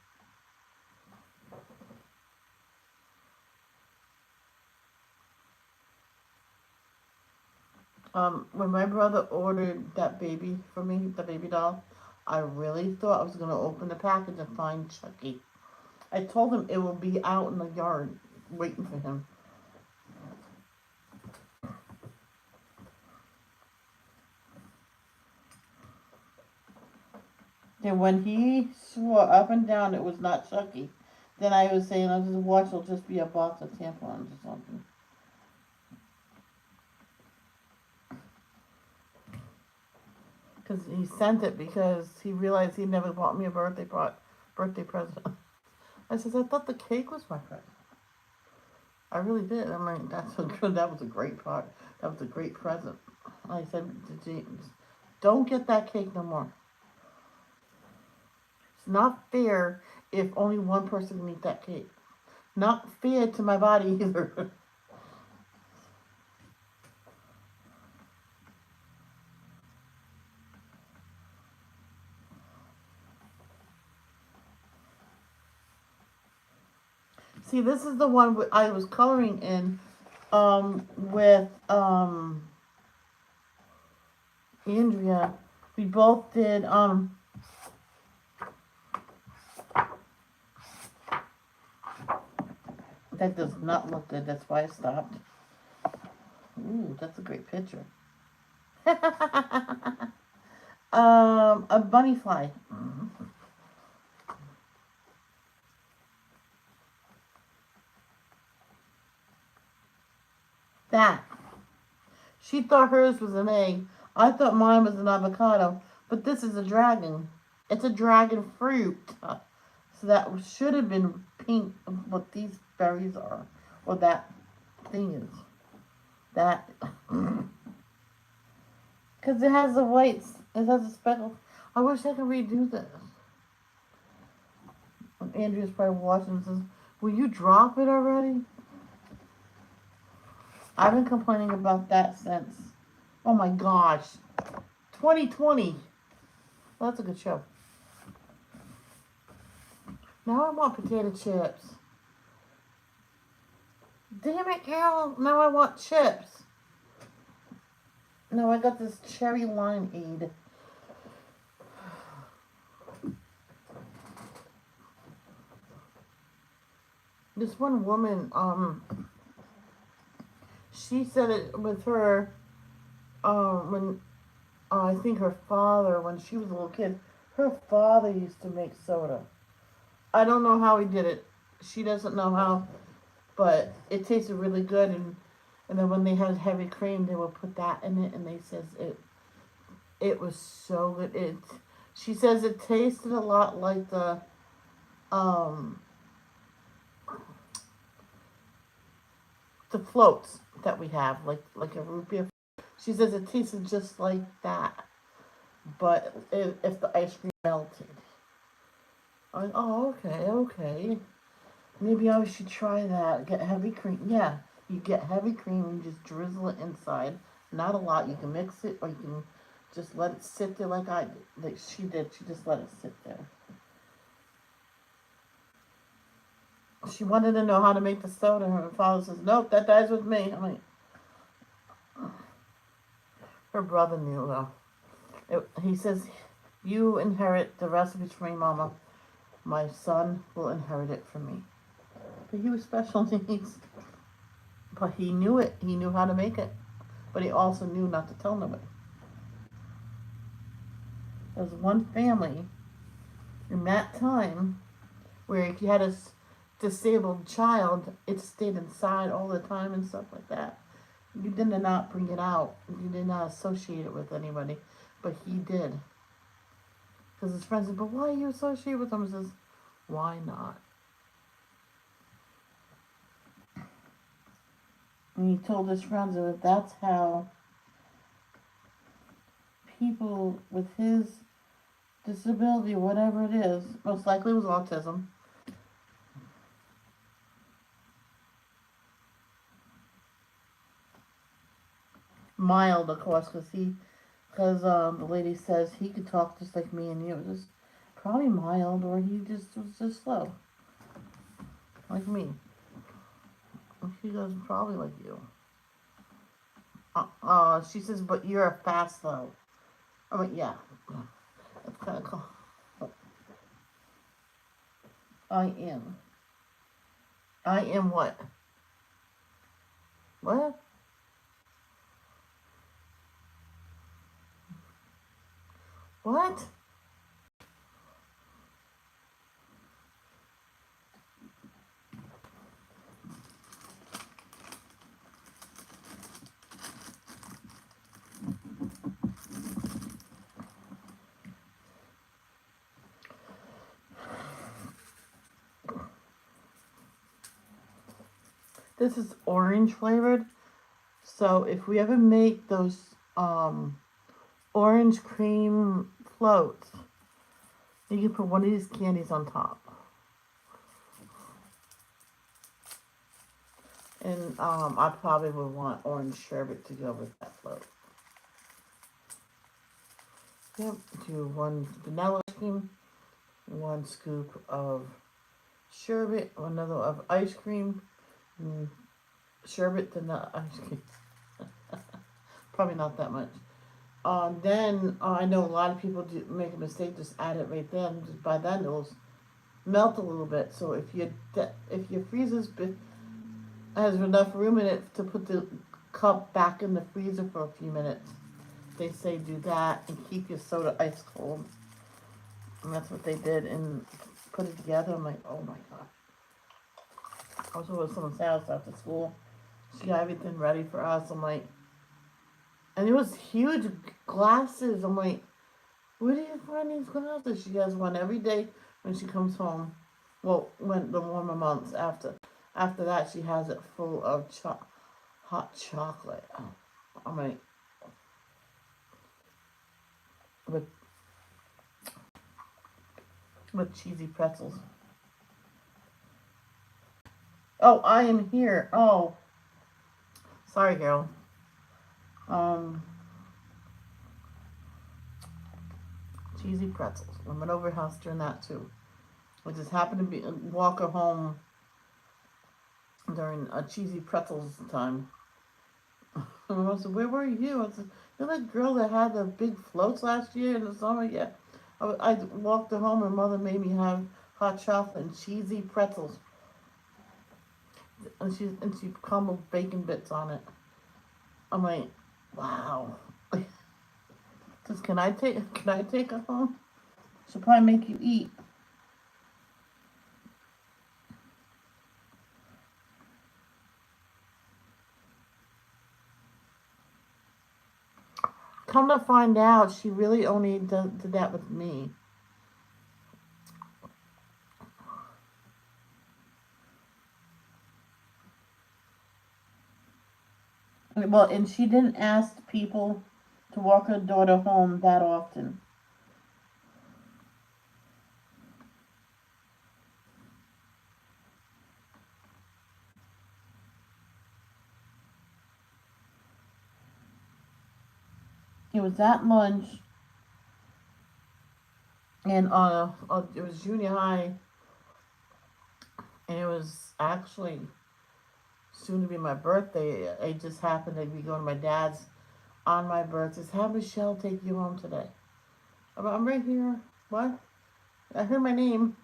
When my brother ordered that baby for me, the baby doll, I really thought I was going to open the package and find Chucky. I told him it will be out in the yard waiting for him. And when he swore up and down it was not Chucky, then I was saying, I was just watch, it'll just be a box of tampons or something. Because he sent it because he realized he never bought me a birthday present. I says, I thought the cake was my present. I really did. I'm like, that's a good. That was a great part. That was a great present. I said to James, don't get that cake no more. It's not fair if only one person can eat that cake. Not fair to my body either. See, this is the one I was coloring in with Andrea. We both did that does not look good. That's why I stopped. Ooh, that's a great picture. A bunny fly. That. She thought hers was an egg. I thought mine was an avocado. But this is a dragon. It's a dragon fruit. So that should have been pink, what these berries are. Or that thing is. That. Because it has the whites. It has a speckle. I wish I could redo this. And Andrea's probably watching and says, will you drop it already? I've been complaining about that since, oh my gosh, 2020. Well, that's a good show. Now I want potato chips. Damn it, Carol. Now I want chips. No, I got this cherry limeade. This one woman, she said it with her, when, I think her father, when she was a little kid, her father used to make soda. I don't know how he did it. She doesn't know how, but it tasted really good. And then when they had heavy cream, they would put that in it, and they says it was so good. She says it tasted a lot like um the floats that we have, like a root beer. She says it tasted just like that, but if the ice cream melted. I'm like, oh, okay. Maybe I should try that. Get heavy cream. Yeah, you get heavy cream and you just drizzle it inside. Not a lot. You can mix it, or you can just let it sit there like I did. Like she did. She just let it sit there. She wanted to know how to make the soda. Her father says, nope, that dies with me. I'm like, her brother knew though. He says, you inherit the recipes from me, Mama. My son will inherit it from me. But he was special needs. But he knew it. He knew how to make it. But he also knew not to tell nobody. There was one family in that time where he had disabled child, it stayed inside all the time and stuff like that. You did not bring it out. You did not associate it with anybody, but he did. Because his friends said, "But why are you associated with him?" He says, "Why not?" And he told his friends that that's how people with his disability, whatever it is, most likely it was autism. Mild, of course, because the lady says he could talk just like me and you, just probably mild, or he just was just slow, like me. And she goes, probably like you. She says, but you're fast though. I mean, yeah, that's kind of cool. I am. I am what? What? What? This is orange flavored. So if we ever make those orange cream floats, you can put one of these candies on top. And I probably would want orange sherbet to go with that float. Yep, do one vanilla ice cream, one scoop of sherbet, another of ice cream, sherbet to not ice cream. Probably not that much. Then I know a lot of people do make a mistake, just add it right then. Just by then it'll melt a little bit. So if your freezer's has enough room in it to put the cup back in the freezer for a few minutes, they say do that and keep your soda ice cold. And that's what they did and put it together. I'm like, oh my god. I was over at someone's house after school. She got everything ready for us. I'm like, and it was huge glasses. I'm like, where do you find these glasses? She has one every day when she comes home. Well, when the warmer months after. After that, she has it full of hot chocolate. I'm like, with cheesy pretzels. Oh, I am here. Oh, sorry, girl. Cheesy pretzels. I went over her house during that too. I just happened to walk her home during a cheesy pretzels time. And I said, "Where were you?" I said, "You're that girl that had the big floats last year in the summer." Yeah. I walked her home. Her mother made me have hot chocolate and cheesy pretzels, and she crumbled bacon bits on it. I'm like, wow. Says, can I take her home? She'll probably make you eat. Come to find out, she really only did that with me. Well, and she didn't ask people to walk her daughter home that often. It was at lunch, and it was junior high, and it was actually soon to be my birthday. It just happened to be going to my dad's on my birthday. Says, have Michelle take you home today. I'm right here. What? I heard my name.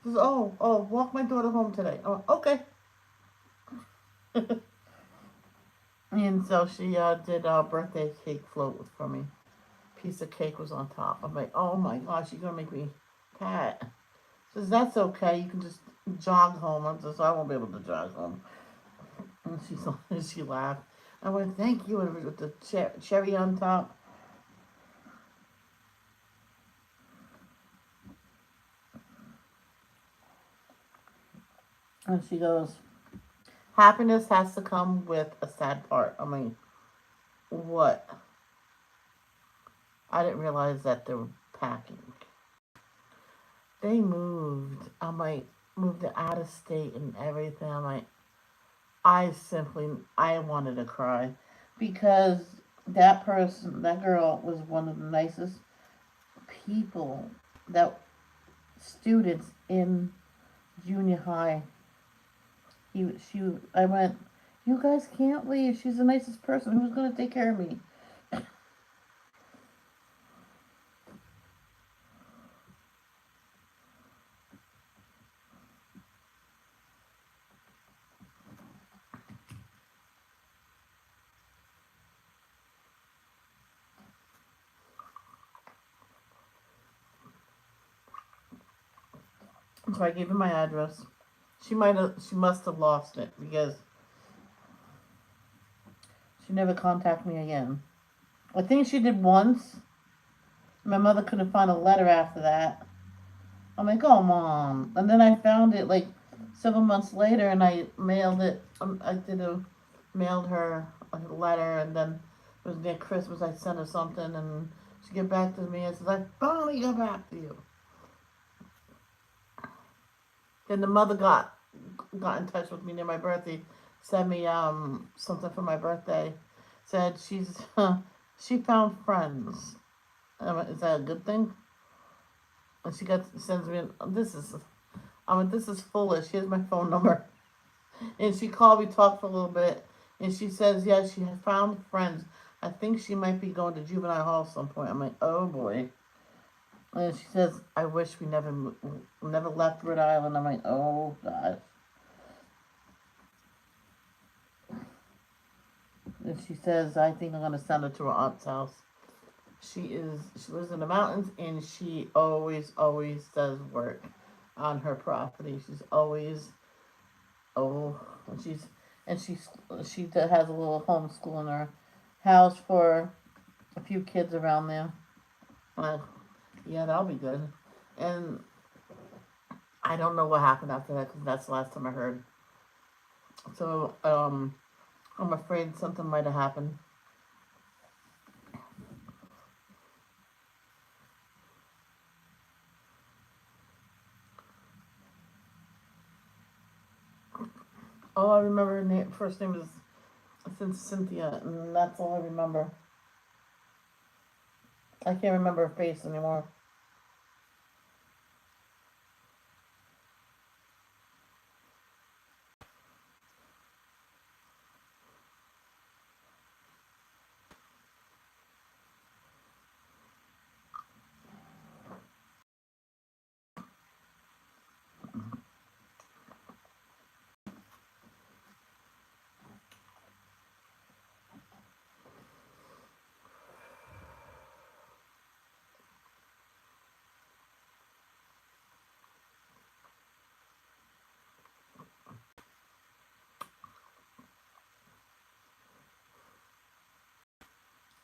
Says, oh, walk my daughter home today. Oh, okay. And so she did a birthday cake float for me. Piece of cake was on top. I'm like, oh my gosh, you're gonna make me fat. says, that's okay. You can just jog home. I says, I won't be able to jog home. And she laughed. I went, thank you, with the cherry on top. And she goes, happiness has to come with a sad part. I mean, what? I didn't realize that they were packing. They moved. I'm like, moved to out of state and everything. I'm like, I wanted to cry because that person, that girl, was one of the nicest people, that students in junior high. I went, you guys can't leave. She's the nicest person. Who's gonna take care of me? So I gave her my address. She must have lost it because she never contacted me again. I think she did once. My mother couldn't find a letter after that. I'm like, oh, mom. And then I found it like several months later, and I mailed it. Mailed her a letter, and then it was near Christmas. I sent her something, and she get back to me and says, I finally got back to you. Then the mother got in touch with me near my birthday, sent me something for my birthday. Said she found friends. Is that a good thing? And she sends me this is foolish. Here's my phone number. And she called me, talked for a little bit, and she says, yeah, she had found friends. I think she might be going to juvenile hall at some point. I'm like, oh boy. And she says, I wish we never left Rhode Island. I'm like, oh God. And she says, I think I'm gonna send her to her aunt's house. She lives in the mountains, and she always does work on her property. She's always oh, and she has a little homeschool in her house for a few kids around there. Yeah, that'll be good. And I don't know what happened after that because that's the last time I heard. So I'm afraid something might have happened. All I remember, her first name is Cynthia, and that's all I remember. I can't remember her face anymore.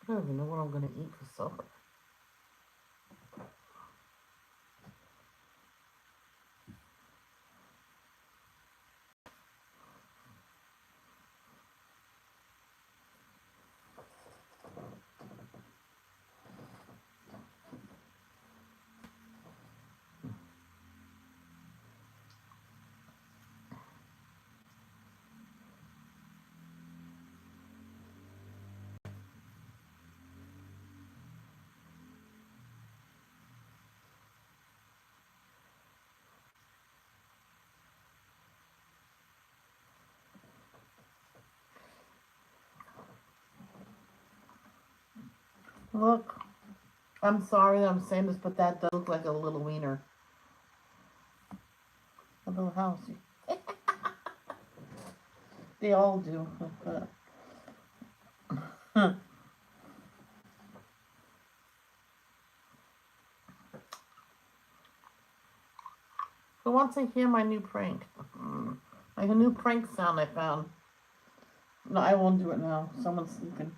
I don't even know what I'm gonna eat for supper. Look, I'm sorry that I'm saying this, but that does look like a little wiener. A little house. They all do. wants to hear my new prank. Like a new prank sound I found. No, I won't do it now. Someone's sleeping.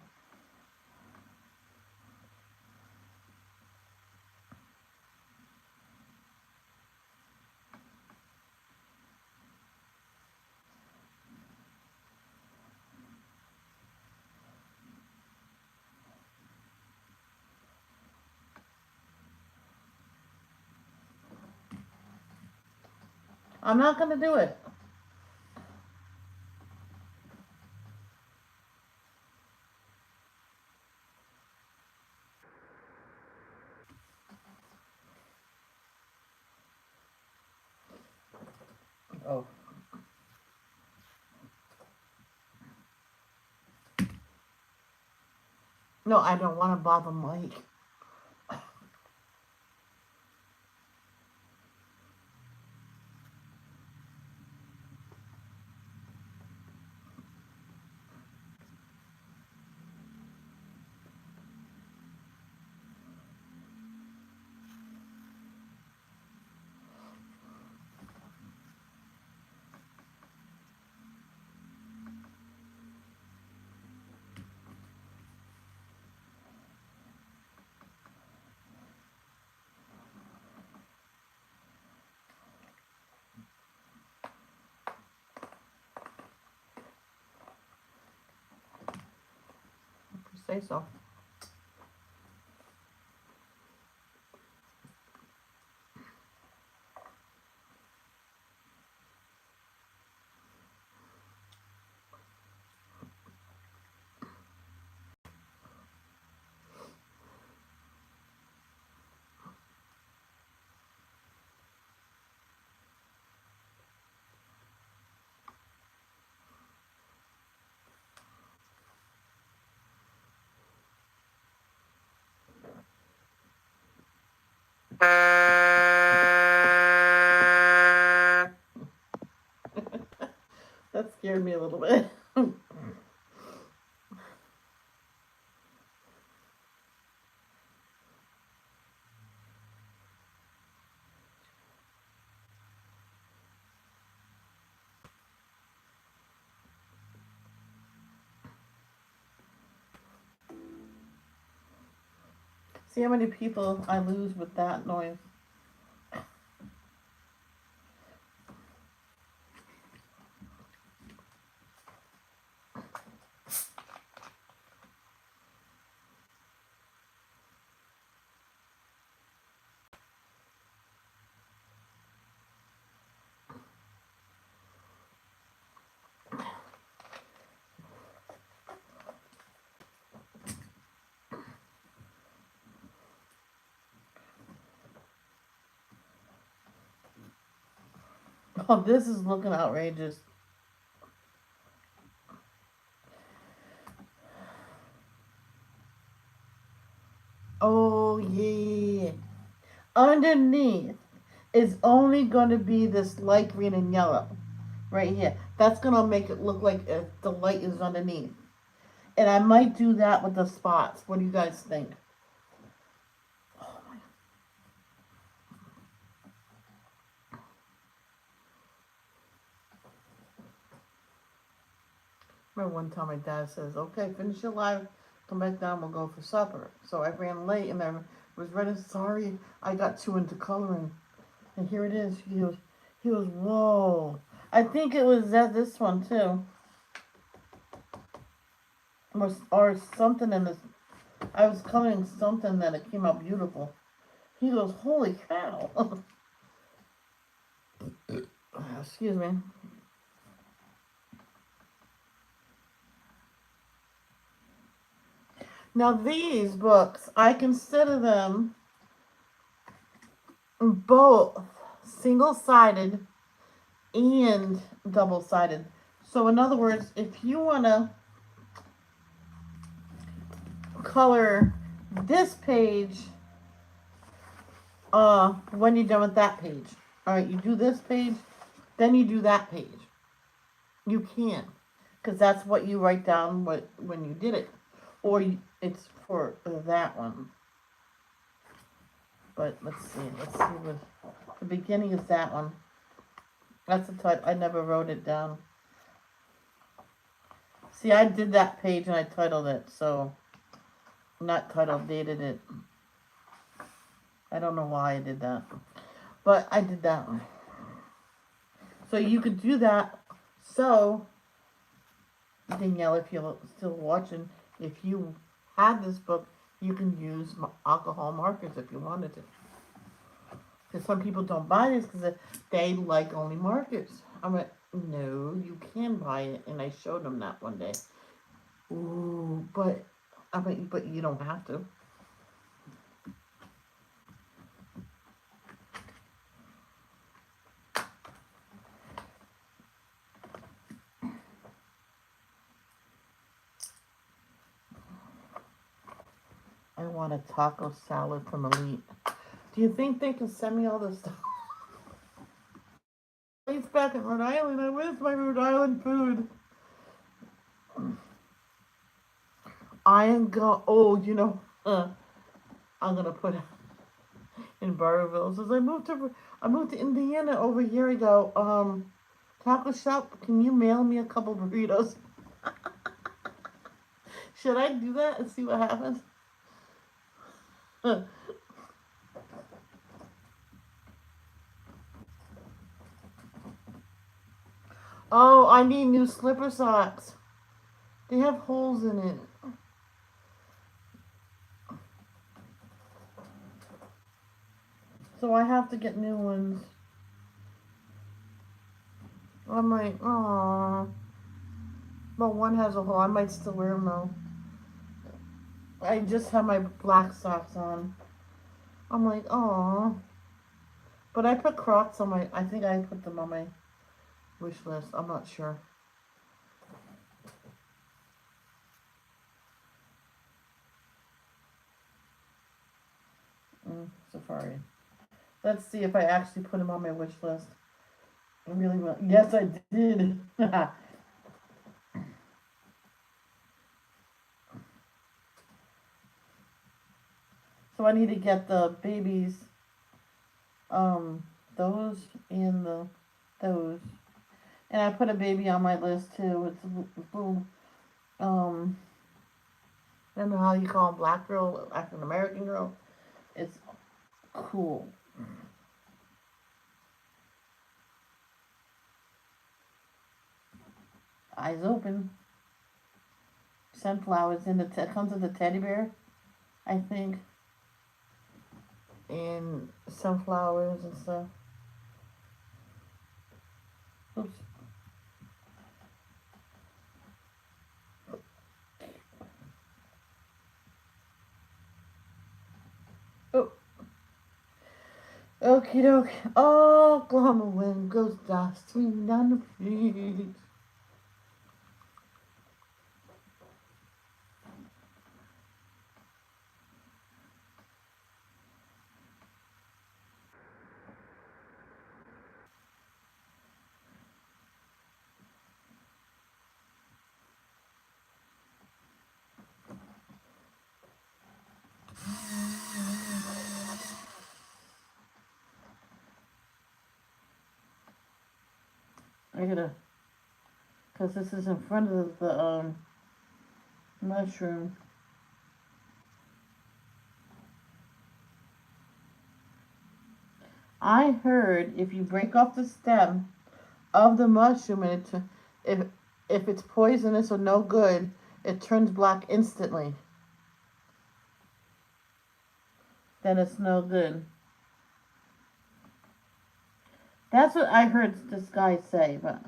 I'm not going to do it. Oh. No, I don't want to bother Mike. Say so. That scared me a little bit. See how many people I lose with that noise. Oh, this is looking outrageous. Oh, yeah. Underneath is only going to be this light green and yellow. Right here. That's going to make it look like the light is underneath. And I might do that with the spots. What do you guys think? Oh, my. Remember one time my dad says, okay, finish your live, come back down, we'll go for supper. So I ran late and I was ready, sorry, I got too into coloring. And here it is. He goes, whoa. I think it was this one too. Or something in this. I was coloring something that it came out beautiful. He goes, holy cow. Excuse me. Now these books, I consider them both single-sided and double-sided. So in other words, if you want to color this page when you're done with that page. Alright, you do this page, then you do that page. You can. Because that's what you write down when you did it. Or it's for that one. But let's see what the beginning is that one. That's the type. I never wrote it down. See, I did that page and I titled it, so not titled, dated it. I don't know why I did that, but I did that one. So you could do that. So Danielle, if you're still watching, if you had this book, you can use alcohol markers if you wanted to. Because some people don't buy this because they like only markers. I'm like, no, you can buy it, and I showed them that one day. Ooh, but I mean, but you don't have to. I want a taco salad from Elite. Do you think they can send me all this stuff? It's back in Rhode Island. I miss my Rhode Island food. I am go. Oh, I'm gonna put in Burrville. Says I moved to Indiana over a year ago. Taco shop. Can you mail me a couple burritos? Should I do that and see what happens? Oh, I need new slipper socks. They have holes in it. So I have to get new ones. I'm like, aww. But one has a hole. I might still wear them though. I just have my black socks on. I'm like, aww. But I put Crocs on my, I think I put them on my wish list. I'm not sure. Safari. Let's see if I actually put them on my wish list. I really will. Yes, I did. So I need to get the babies, um, those and those. And I put a baby on my list too. It's a little, um, I don't know how you call them, black girl, African American girl. It's cool. Eyes open. Sunflowers in comes with a teddy bear, I think, and sunflowers and stuff. Oops. Oh. Okie doke. Oh, Oklahoma wind goes dusting down the beach. I gotta, cause this is in front of the mushroom. I heard if you break off the stem of the mushroom and if if it's poisonous or no good, it turns black instantly. Then it's no good. That's what I heard this guy say, but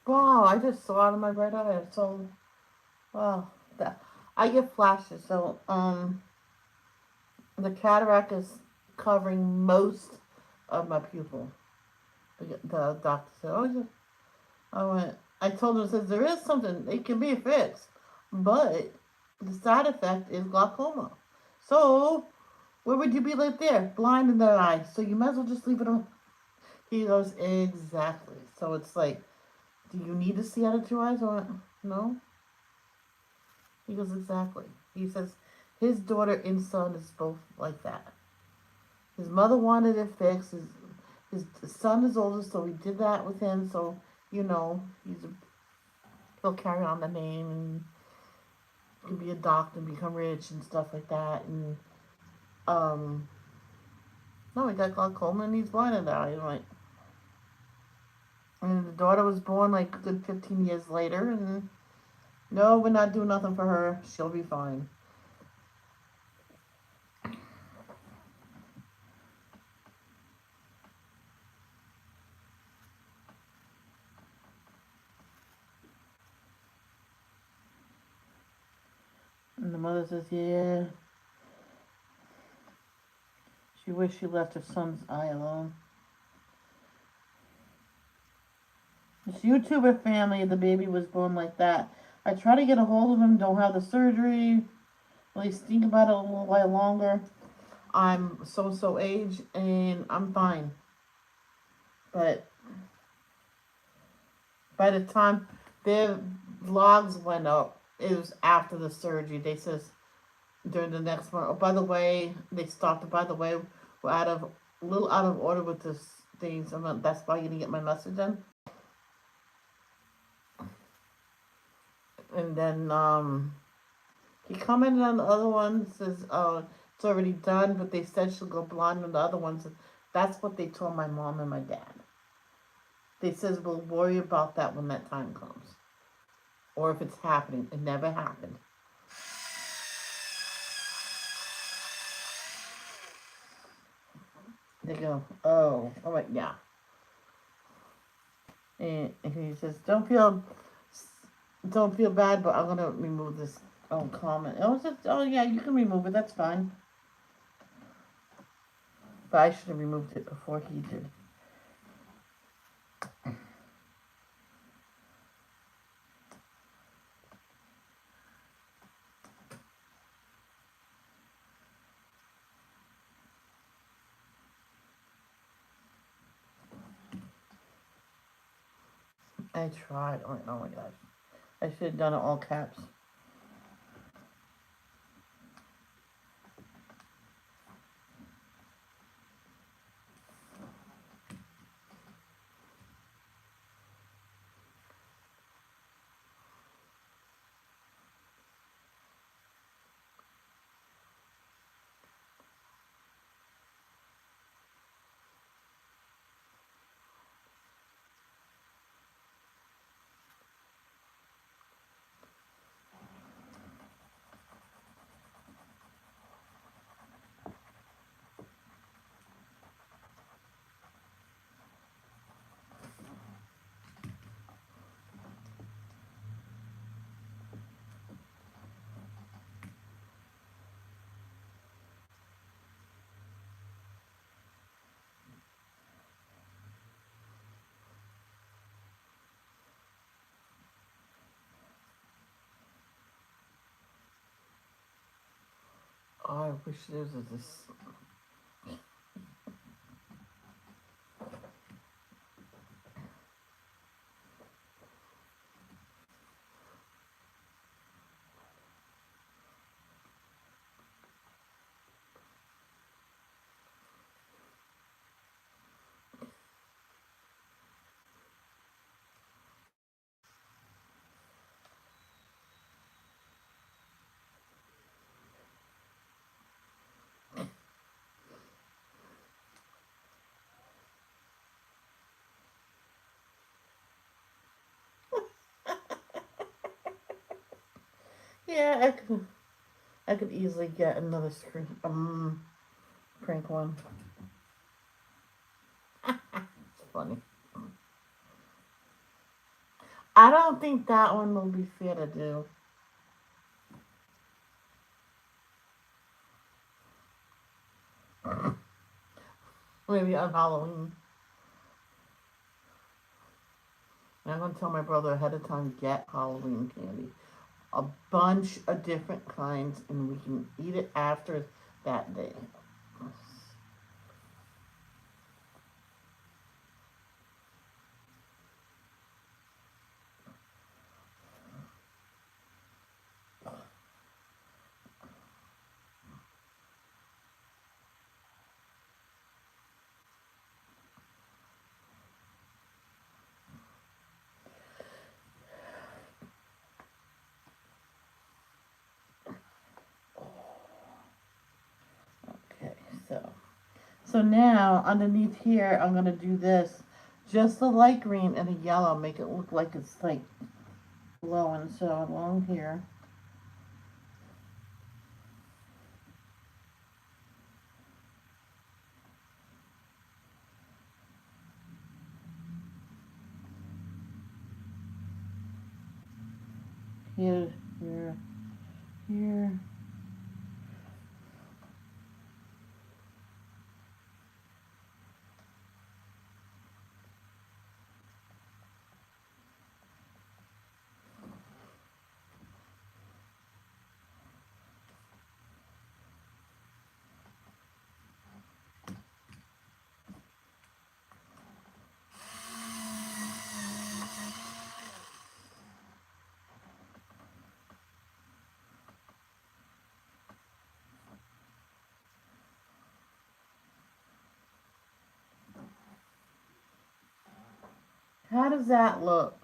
wow, I just saw it in my right eye. So wow, that I get flashes. So the cataract is covering most of my pupil. The doctor said, "Oh, I went." I told him, says there is something. It can be fixed, but the side effect is glaucoma. So where would you be like there, blind in the eye? So you might as well just leave it alone. He goes, exactly. So it's like, do you need to see out of two eyes or no? He goes, exactly. He says his daughter and son is both like that. His mother wanted it fixed. His son is older, so we did that with him. So he'll carry on the name and can be a doctor and become rich and stuff like that. And um, no, he got glaucoma and he's blind in the eye. Like, and the daughter was born like a good 15 years later, and no, we're not doing nothing for her. She'll be fine. And the mother says, yeah, she wished she left her son's eye alone. This YouTuber family, the baby was born like that. I try to get a hold of him, don't have the surgery, at least think about it a little while longer. I'm so age and I'm fine. But by the time their vlogs went up, it was after the surgery. They says during the next one. Oh, by the way, they stopped. By the way, we're a little out of order with this things. That's why you didn't get my message in. And then he commented on the other one. Says, "Oh, it's already done," but they said she'll go blind on the other ones. That's what they told my mom and my dad. They says we'll worry about that when that time comes, or if it's happening. It never happened. They go, "Oh, all right, yeah." And he says, don't feel bad, but I'm gonna remove this comment." Oh yeah, you can remove it. That's fine. But I should have removed it before he did. I tried. Oh my gosh, I should have done it all caps. Oh, I wish there was this. Yeah, I could easily get another screen crank one. It's funny. I don't think that one will be fair to do. Maybe on Halloween. I'm going to tell my brother ahead of time, get Halloween candy. A bunch of different kinds, and we can eat it after that day. Okay, so now underneath here, I'm gonna do this, just a light green and a yellow, make it look like it's like glowing. So along here, here, here, here. How does that look?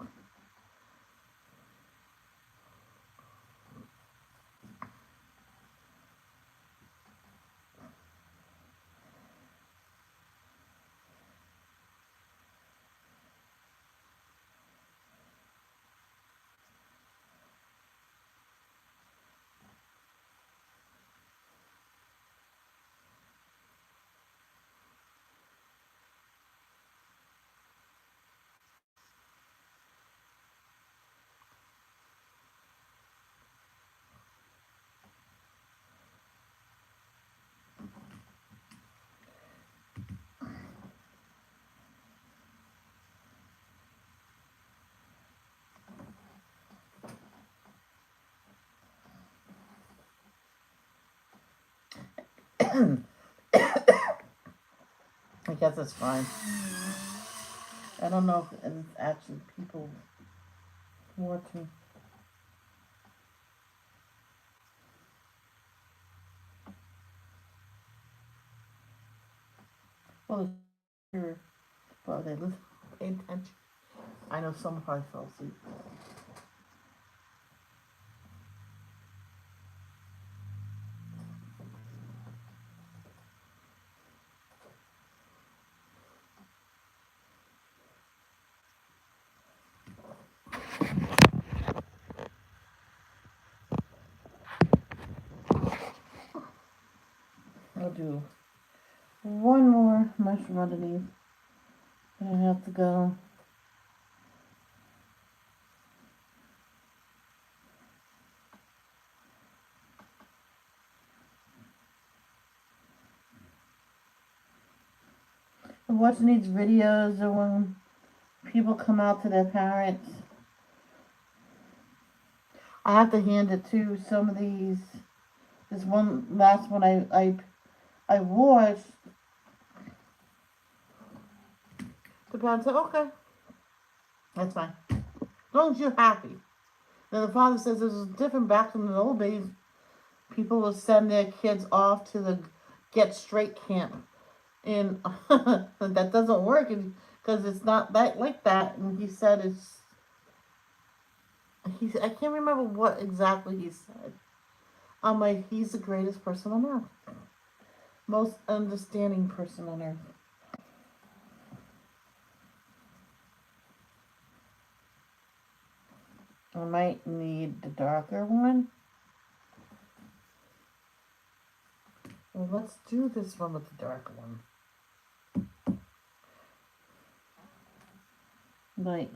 I guess it's fine. I don't know if it's actually people watching. Well, sure, but they listen, pay attention. I know some probably fell asleep. I'll do one more mushroom underneath. And I have to go. I'm watching these videos of when people come out to their parents. I have to hand it to some of these. This one last one I watched. The parent said, "Okay, that's fine, as long as you're happy." Then the father says it was different back in the old days. People would send their kids off to the get straight camp, and that doesn't work because it's not that like that. And he said I can't remember what exactly he said. I'm like, he's the greatest person on earth, most understanding person on earth. I might need the darker one. Well, let's do this one with the dark one. Like,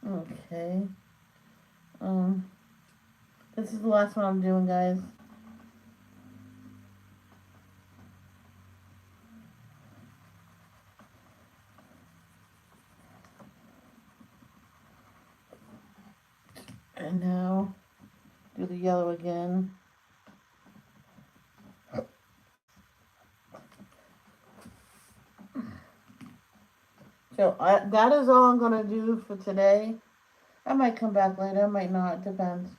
Okay. Um, this is the last one I'm doing, guys. And now, do the yellow again. So that is all I'm gonna do for today. I might come back later. I might not. It depends.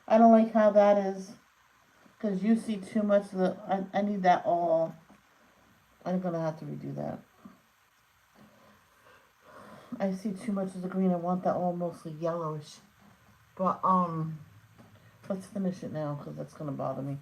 I don't like how that is because you see too much of the. I need that all. I'm gonna have to redo that. I see too much of the green. I want that all mostly yellowish. But let's finish it now because that's gonna bother me.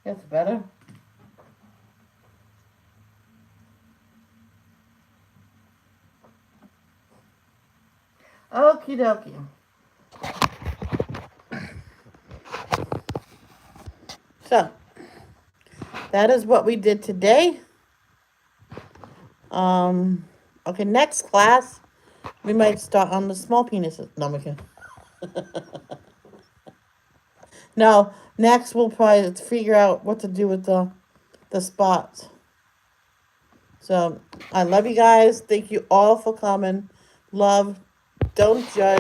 That's better. Okie dokie. So that is what we did today. Okay, next class we might start on the small penises. No, we can. No, next we'll probably figure out what to do with the spots. So I love you guys. Thank you all for coming. Love. Don't judge.